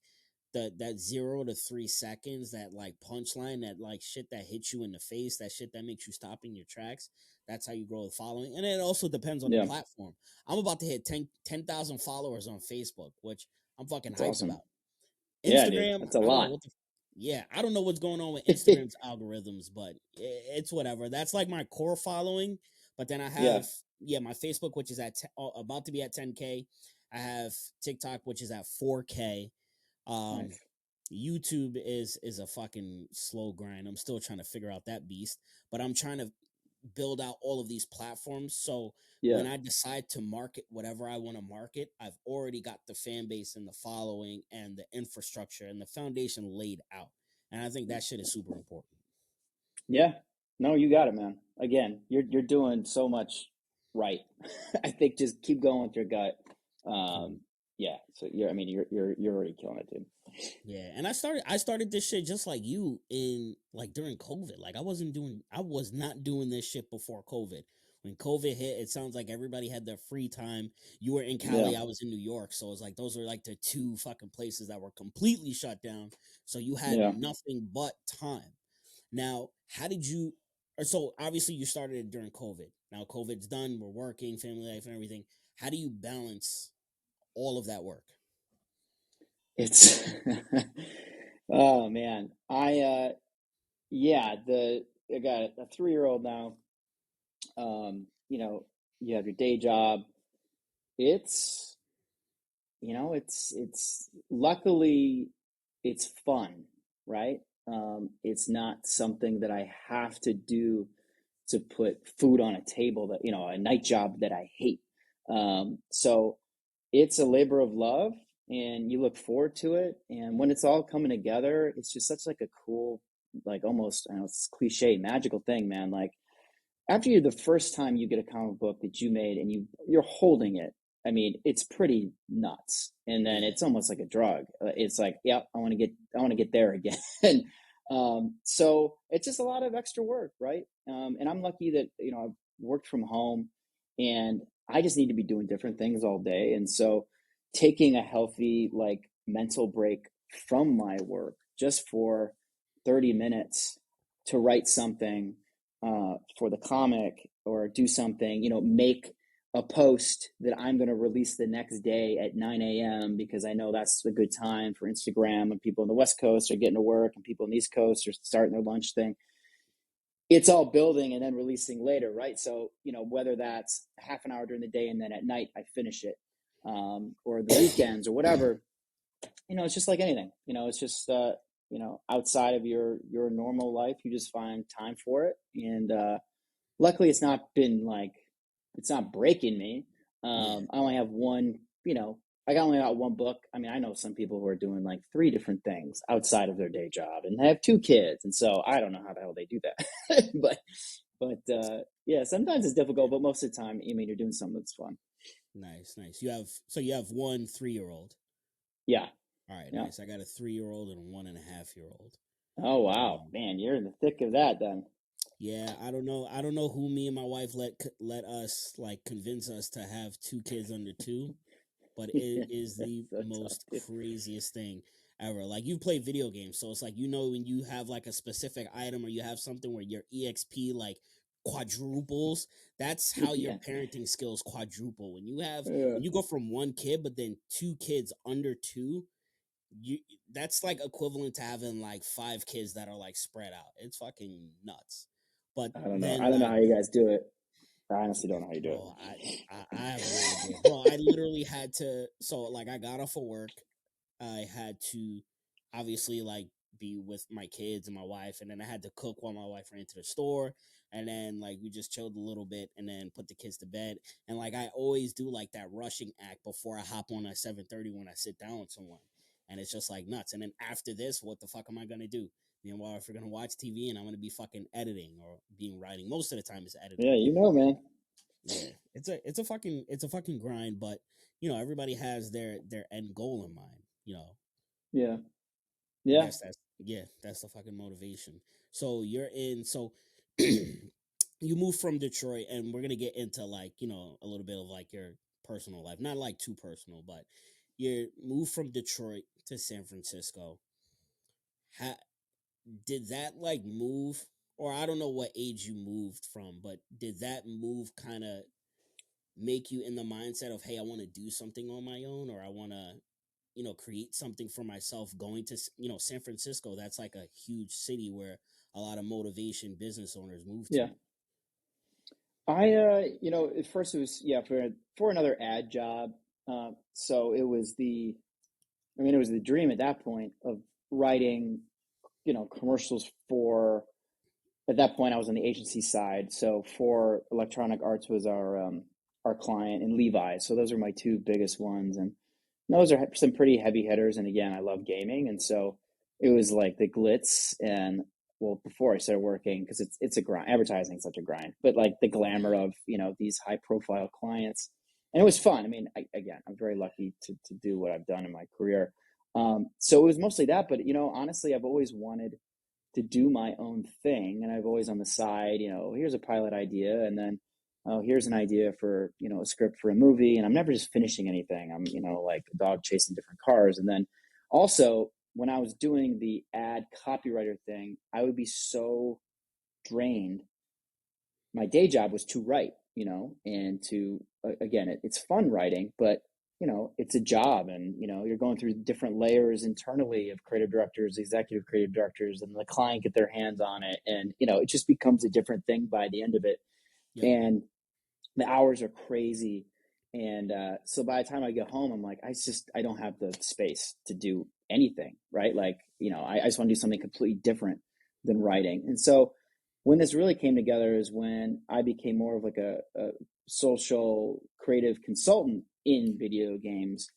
that 0 to 3 seconds, that like punchline, that like shit that hits you in the face, that shit that makes you stop in your tracks. That's how you grow the following. And it also depends on the platform. I'm about to hit 10,000 followers on Facebook, which I'm fucking That's hyped awesome. about. Yeah, Instagram, dude, that's a I don't lot. know I don't know what's going on with Instagram's algorithms, but it's whatever. That's like my core following. But then I have my Facebook, which is about to be at 10K. I have TikTok, which is at 4K. Nice. YouTube is a fucking slow grind. I'm still trying to figure out that beast, but I'm trying to build out all of these platforms. So when I decide to market whatever I want to market, I've already got the fan base and the following and the infrastructure and the foundation laid out. And I think that shit is super important. Yeah. No, you got it, man. Again, you're doing so much right. I think just keep going with your gut. Yeah. So you're already killing it, dude. Yeah, and I started this shit just like you in like during COVID. Like I was not doing this shit before COVID. When COVID hit, it sounds like everybody had their free time. You were in Cali, I was in New York, so it was like those were like the two fucking places that were completely shut down. So you had nothing but time. Now, how did you? So obviously you started it during COVID. Now COVID's done. We're working, family life, and everything. How do you balance all of that work? It's oh man. I got a 3-year-old now. You have your day job. It's it's luckily it's fun, right? It's not something that I have to do to put food on a table, that a night job that I hate. So it's a labor of love, and you look forward to it. And when it's all coming together, it's just such like a cool, like almost, I know it's cliche, magical thing, man. Like after the first time you get a comic book that you made and you're holding it, I mean, it's pretty nuts. And then it's almost like a drug. It's like, I want to get there again. So it's just a lot of extra work, right? And I'm lucky that I've worked from home, and I just need to be doing different things all day. And so taking a healthy like mental break from my work just for 30 minutes to write something for the comic or do something, make a post that I'm going to release the next day at 9 a.m. because I know that's a good time for Instagram and people on the West Coast are getting to work and people on the East Coast are starting their lunch thing. It's all building and then releasing later, right? So, whether that's half an hour during the day and then at night I finish it, or the weekends or whatever, it's just like anything. It's just, outside of your normal life, you just find time for it. And luckily, it's not breaking me. I only have one, I only got one book. I mean, I know some people who are doing like 3 different things outside of their day job, and they have 2 kids, and so I don't know how the hell they do that. but sometimes it's difficult, but most of the time, you're doing something that's fun. Nice. You have 1 3-year-old. Yeah. All right, nice. I got a 3-year-old and a 1.5-year-old. Oh wow, man, you're in the thick of that then. Yeah, I don't know who me and my wife let us convince us to have 2 kids under 2, but it is the most craziest thing ever. Like, you play video games, so it's like, when you have like a specific item or you have something where your EXP quadruples, that's how your parenting skills quadruple. When you go from 1 kid but then 2 kids under 2, that's like equivalent to having like 5 kids that are like spread out. It's fucking nuts. But I don't know how you guys do it. I honestly don't know how you do it. I have no idea. Bro, I literally had to, I got off of work. I had to obviously be with my kids and my wife, and then I had to cook while my wife ran to the store, and then we just chilled a little bit and then put the kids to bed. And I always do that rushing act before I hop on at 7:30 when I sit down with someone. And it's just nuts. And then after this, what the fuck am I gonna do? Me and my wife are gonna watch TV, and I'm gonna be fucking editing or being writing. Most of the time, it's editing. Yeah, man. Yeah, it's a fucking grind, but everybody has their end goal in mind. Yeah. I guess that's the fucking motivation. So you're in. So you moved from Detroit, and we're gonna get into a little bit of your personal life, not too personal, but you moved from Detroit to San Francisco. Did that move, or I don't know what age you moved from, but did that move kind of make you in the mindset of, hey, I want to do something on my own, or I want to create something for myself? Going to San Francisco, that's like a huge city where a lot of motivation business owners move to. I at first it was for another ad job. So it was the dream at that point of writing commercials for. At that point I was on the agency side, so for Electronic Arts was our client, and Levi's. So those are my 2 biggest ones, and those are some pretty heavy hitters. And again, I love gaming, and so it was like the glitz and, well, before I started working, because it's a grind. Advertising is such a grind, but the glamour of these high profile clients, and it was fun. I mean, I'm very lucky to do what I've done in my career. So it was mostly that, but honestly, I've always wanted to do my own thing, and I've always on the side, here's a pilot idea, and then here's an idea for a script for a movie, and I'm never just finishing anything. I'm like a dog chasing different cars. And then also, when I was doing the ad copywriter thing, I would be so drained. My day job was to write, and to again, it's fun writing, but it's a job, and you're going through different layers internally of creative directors, executive creative directors, and the client get their hands on it, and it just becomes a different thing by the end of it. Yep. And the hours are crazy, and so by the time I get home, I'm like, I don't have the space to do anything, right? I just want to do something completely different than writing. And so when this really came together is when I became more of a social creative consultant in video games.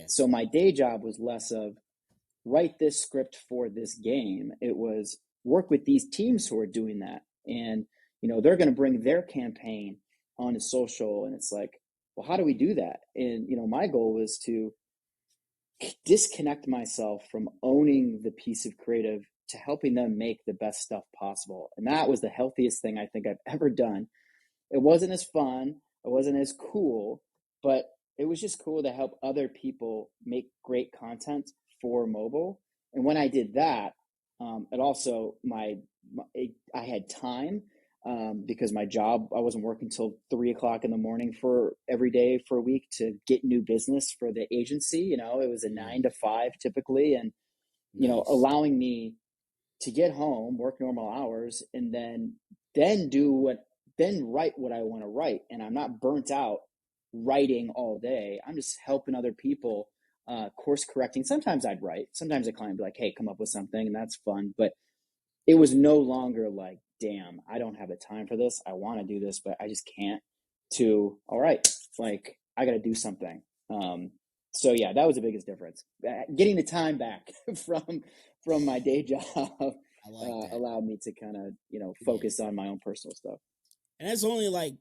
So my day job was less of write this script for this game. It was work with these teams who are doing that, and they're going to bring their campaign onto social, and it's like, well, how do we do that? And my goal was to disconnect myself from owning the piece of creative to helping them make the best stuff possible. And that was the healthiest thing I think I've ever done. It wasn't as fun, it wasn't as cool, but it was just cool to help other people make great content for mobile. And when I did that, it also I had time. because my job, I wasn't working till 3 o'clock in the morning for every day for a week to get new business for the agency. You know, it was a 9 to 5 typically, and Nice. allowing me to get home, work normal hours, and then do then write what I want to write. And I'm not burnt out writing all day. I'm just helping other people, course correcting. Sometimes I'd write. Sometimes a client would be like, "Hey, come up with something," and that's fun. But it was no longer like, "Damn, I don't have the time for this. I want to do this, but I just can't." To, all right, like I got to do something. So yeah, that was the biggest difference. Getting the time back from my day job I like that. allowed me to kind of Yeah. focus on my own personal stuff. And that's only like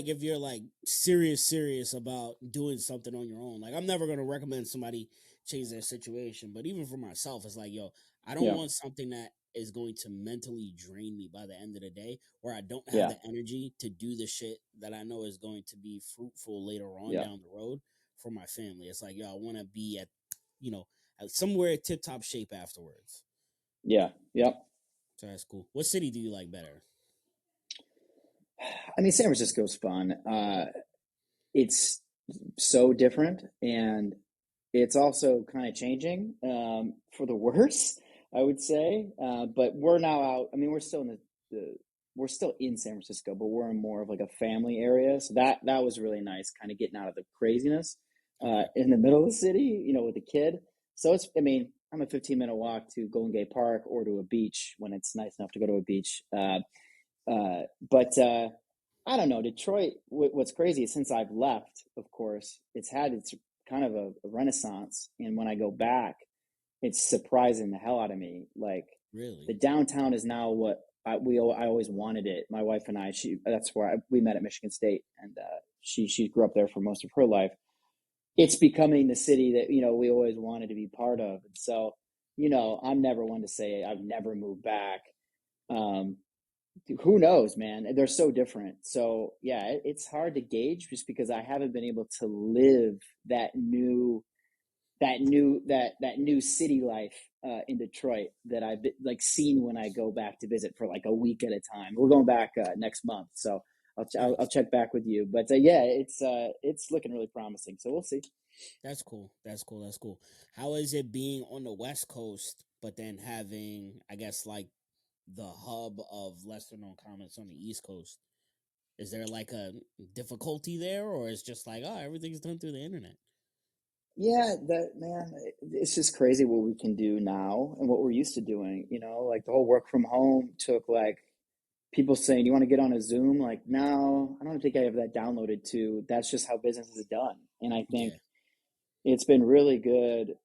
if you're like serious about doing something on your own. Like I'm never gonna recommend somebody change their situation, but even for myself, it's like, yo, I don't Yeah, want something that is going to mentally drain me by the end of the day, where I don't have yeah, the energy to do the shit that I know is going to be fruitful later on yeah, down the road for my family. It's like, yo, I want to be at, you know, at somewhere tip top shape afterwards. yeah, yep. So that's cool. What city do you like better? I mean, San Francisco's fun. It's so different, and it's also kind of changing for the worse, I would say. But we're now out. I mean, we're still in we're still in San Francisco, but we're in more of like a family area. So that was really nice, kind of getting out of the craziness Okay. in the middle of the city, with a kid. So I mean, I'm a 15-minute walk to Golden Gate Park or to a beach when it's nice enough to go to a beach. But I don't know. Detroit, what's crazy is since I've left, of course, it's had its kind of a renaissance. And when I go back, it's surprising the hell out of me. Like Really? the downtown is now what I always wanted it. My wife and I, that's where we met at Michigan State, and she grew up there for most of her life. It's becoming the city that we always wanted to be part of. And so, I'm never one to say I've never moved back. Um, who knows, man? They're so different. So yeah, it's hard to gauge just because I haven't been able to live that new city life in Detroit that I've been, like seen when I go back to visit for like a week at a time. We're going back next month, so I'll Nice. check back with you. But yeah, it's looking really promising. So we'll see. That's cool. That's cool. That's cool. How is it being on the West Coast, but then having, I guess, like the hub of lesser known comics on the East Coast? Is there like a difficulty there, or it's just like, oh, everything's done through the internet? Yeah, that man, it's just crazy what we can do now and what we're used to doing. Like the whole work from home took like people saying, "You want to get on a Zoom?" Like, no, I don't think I have that downloaded to. That's just how business is done. And I think Yeah. it's been really good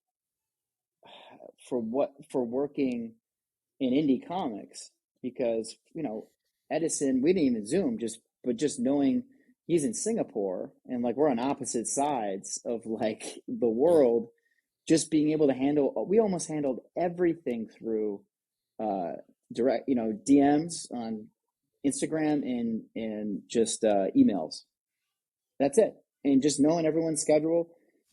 for working in indie comics because Edison, we didn't even Zoom, just knowing he's in Singapore and like we're on opposite sides of like the Yeah. world, just being able to we almost handled everything through uh direct DMs on Instagram and just emails. That's it. And just knowing everyone's schedule,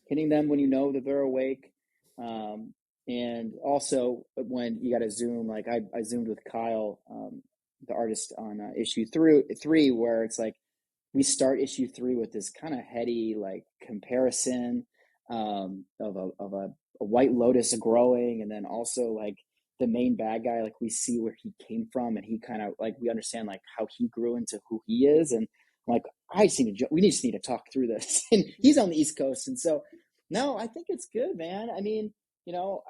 hitting them when you know that they're awake. Um, and also when you got to Zoom, like I Zoomed with Kyle, the artist on issue three, where it's like we start issue three with this kind of heady like comparison of a white lotus growing, and then also like the main bad guy, like we see where he came from, and he kind of like we understand like how he grew into who he is, and I'm like we just need to talk through this, and he's on the East Coast, and so no, I think it's good, man. I mean, you know,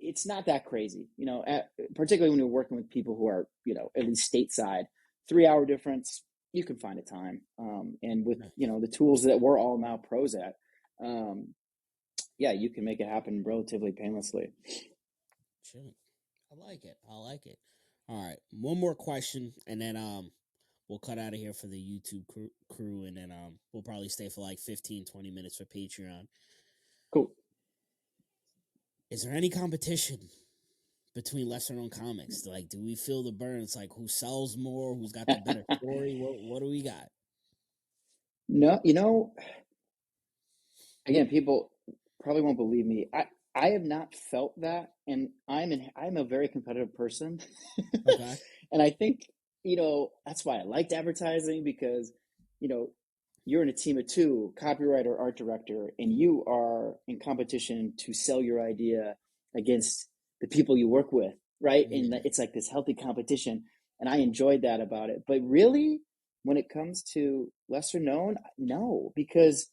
it's not that crazy, particularly when you're working with people who are, at least stateside. 3 hour difference, you can find a time. And with, Nice. the tools that we're all now pros at, yeah, you can make it happen relatively painlessly. Shit. I like it. I like it. All right. One more question, and then we'll cut out of here for the YouTube crew, and then we'll probably stay for like 15-20 minutes for Patreon. Cool. Is there any competition between lesser known comics? Like, do we feel the burn? It's like who sells more, who's got the better story? What do we got? No, again, people probably won't believe me. I have not felt that, and I'm a very competitive person, Okay. and I think that's why I liked advertising because you know you're in a team of two, copywriter, art director, and you are in competition to sell your idea against the people you work with, right? And Yeah. it's like this healthy competition, and I enjoyed that about it. But really, when it comes to lesser known, no, because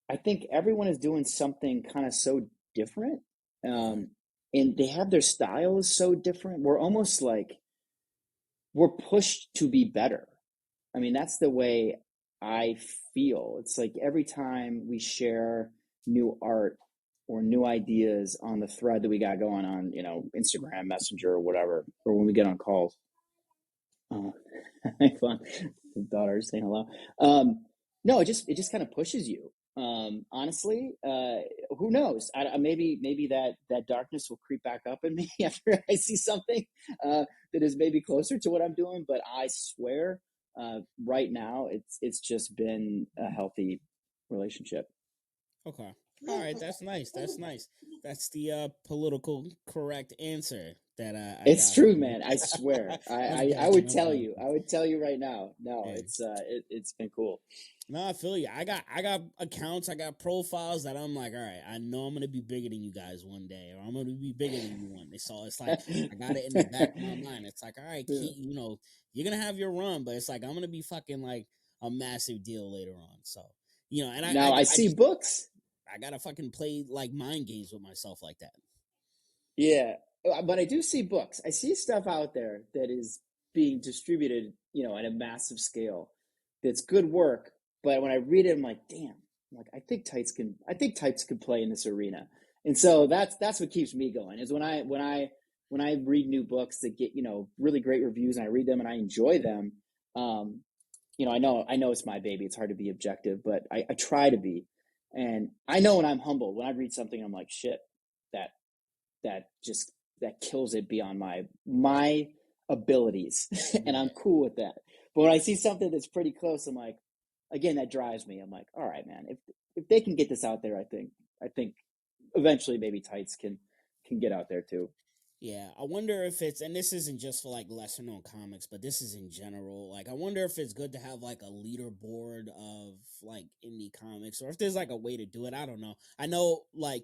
I think everyone is doing something kind of so different. Okay. Um, and they have their styles so different. We're almost like we're pushed to be better. I mean, that's the way I feel. It's like every time we share new art or new ideas on the thread that we got going on, Instagram, Messenger, or whatever, or when we get on calls. Uh, fun. Daughter saying hello. No, it just kind of pushes you. Honestly, who knows? Maybe that darkness will creep back up in me after I see something that is maybe closer to what I'm doing. But I swear, right now, it's just been a healthy relationship. Okay. All right. That's nice. That's nice. That's the political correct answer that I It's got true, from you. man. I swear. I'm I joking. would I'm tell you. joking. I would tell you right now. No, Yeah. it's been cool. No, I feel you. I got accounts, I got profiles that I'm like, all right, I know I'm gonna be bigger than you guys one day, or I'm gonna be bigger than you one day. So it's like I got it in the back of my mind. It's like, all right, Yeah. keep, you're gonna have your run, but it's like I'm gonna be fucking like a massive deal later on. So and Now I I see just books. I gotta fucking play like mind games with myself like that. Yeah, but I do see books. I see stuff out there that is being distributed, at a massive scale. That's good work, but when I read it, I'm like, damn. I'm like, I think types could play in this arena, and so that's what keeps me going. Is when I read new books that get really great reviews, and I read them and I enjoy them. Um, I know it's my baby. It's hard to be objective, but I try to be, and I know when I'm humbled when I read something, I'm like, shit, that that just that kills it beyond my abilities and I'm Yeah. cool with that. But when I see something that's pretty close, I'm like, again, that drives me. I'm like, all right, man, if they can get this out there, I think eventually maybe tights can get out there too. Yeah, I wonder if it's, and this isn't just for like lesser known comics, but this is in general. Like, I wonder if it's good to have like a leaderboard of like indie comics, or if there's like a way to do it. I don't know. I know like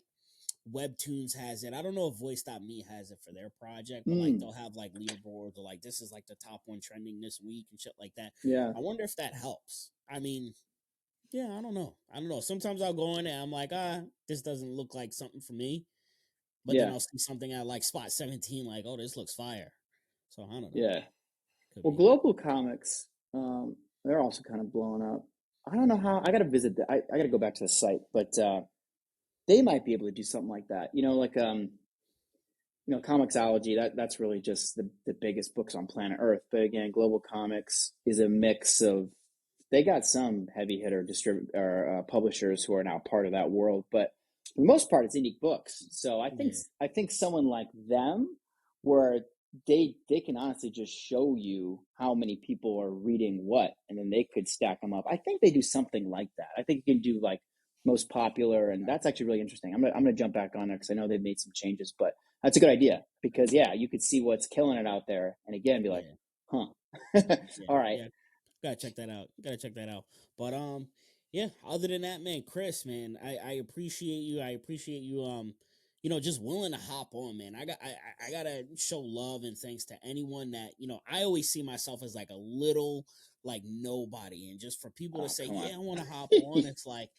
Webtoons has it. I don't know if Voice.me has it for their project, but like Mm, they'll have like leaderboards or like this is like the top one trending this week and shit like that. yeah, I wonder if that helps. I mean, yeah, I don't know. I don't know. Sometimes I'll go in and I'm like, this doesn't look like something for me. But then yeah, I'll see something at like spot 17, like, oh, this looks fire. So I don't know. yeah. Could Well, be. global comics, they're also kind of blowing up. I don't know how. I got to visit. I got to go back to the site, but they might be able to do something like that. Like Comixology, that's really just the biggest books on planet Earth. But again, Global Comics is a mix of they got some heavy hitter publishers who are now part of that world, but for the most part, it's indie books. So Yeah. I think someone like them, where they can honestly just show you how many people are reading what, and then they could stack them up. I think they do something like that. I think you can do like most popular, and that's actually really interesting. I'm gonna jump back on there because I know they've made some changes, but that's a good idea because yeah, you could see what's killing it out there, and again, be like, Yeah. huh, Yeah. all right, Yeah. Gotta check that out. Gotta check that out. But yeah, other than that, man, Chris, man, I appreciate you. I appreciate you just willing to hop on, man. I gotta show love and thanks to anyone that, I always see myself as like a little like nobody. And just for people to oh say, come on. yeah, I wanna hop on, it's like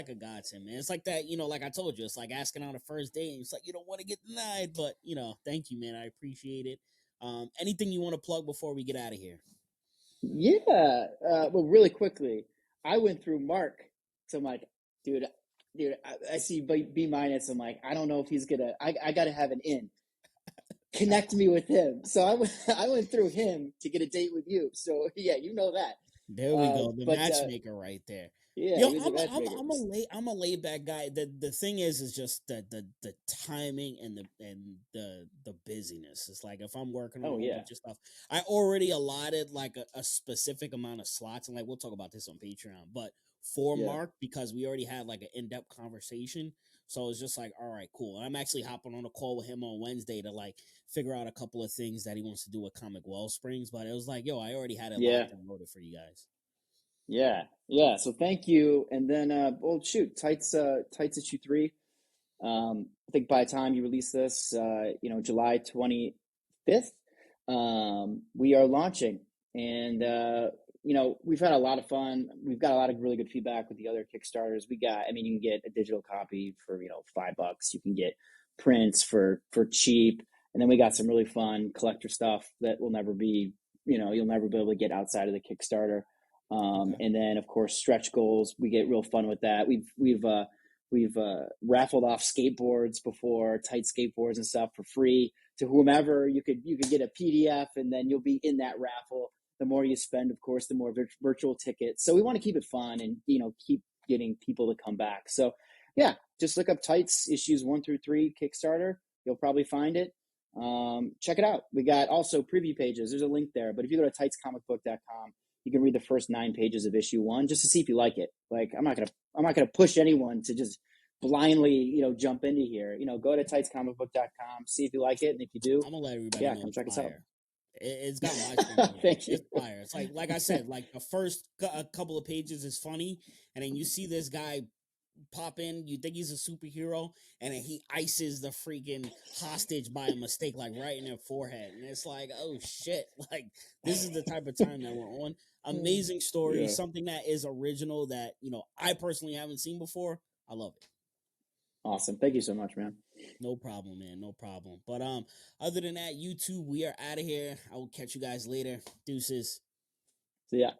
a godsend, man. It's like that, like I told you, it's like asking on a first date and it's like you don't want to get denied, but thank you, man. I appreciate it. Anything you want to plug before we get out of here? Yeah. Well, really quickly, I went through Mark. So I'm like, dude, I see B minus. I'm like, I don't know if he's gonna. I got to have an in. Connect me with him. So I went. I went through him to get a date with you. So yeah, you know that. There we go, the But matchmaker right there. yeah, Yo, he was a matchmaker. I'm a laid back guy. The thing is just the timing and the busyness. It's like if I'm working on a Oh whole yeah. bunch of stuff, I already allotted like a specific amount of slots, and like we'll talk about this on Patreon. But for Yeah. Mark because we already had like an in-depth conversation. So it's just like, all right, cool. And I'm actually hopping on a call with him on Wednesday to like figure out a couple of things that he wants to do with Comic Wellsprings. But it was like, yo, I already had it Yeah. locked and loaded for you guys. Yeah. So thank you. And then, well, shoot, Tights issue 3. I think by the time you release this, July 25th, we are launching. And, we've had a lot of fun. We've got a lot of really good feedback with the other Kickstarters. You can get a digital copy for, $5. You can get prints for cheap. And then we got some really fun collector stuff that will never be, you'll never be able to get outside of the Kickstarter. Okay. And then of course stretch goals. We get real fun with that. We've raffled off skateboards before, tight skateboards and stuff for free to whomever. You could get a PDF, and then you'll be in that raffle. The more you spend, of course, the more virtual tickets. So we want to keep it fun and keep getting people to come back. So yeah, just look up Tights issues 1 through 3 Kickstarter. You'll probably find it. Check it out. We got also preview pages. There's a link there. But if you go to tightscomicbook.com, you can read the first 9 pages of issue 1 just to see if you like it. Like I'm not gonna push anyone to just blindly jump into here. Go to tightscomicbook.com, see if you like it, and if you do, I'm gonna let everybody know come it's check us out. fire. It's got my screen. Thank you. It's fire. It's like I said, like the first couple of pages is funny, and then you see this guy pop in, you think he's a superhero, and then he ices the freaking hostage by a mistake, like right in their forehead. And it's like, oh shit, like this is the type of time that we're on. Amazing story, Yeah. something that is original that I personally haven't seen before. I love it. Awesome. Thank you so much, man. No problem, man. No problem. But other than that, YouTube, we are out of here. I will catch you guys later. Deuces. See ya.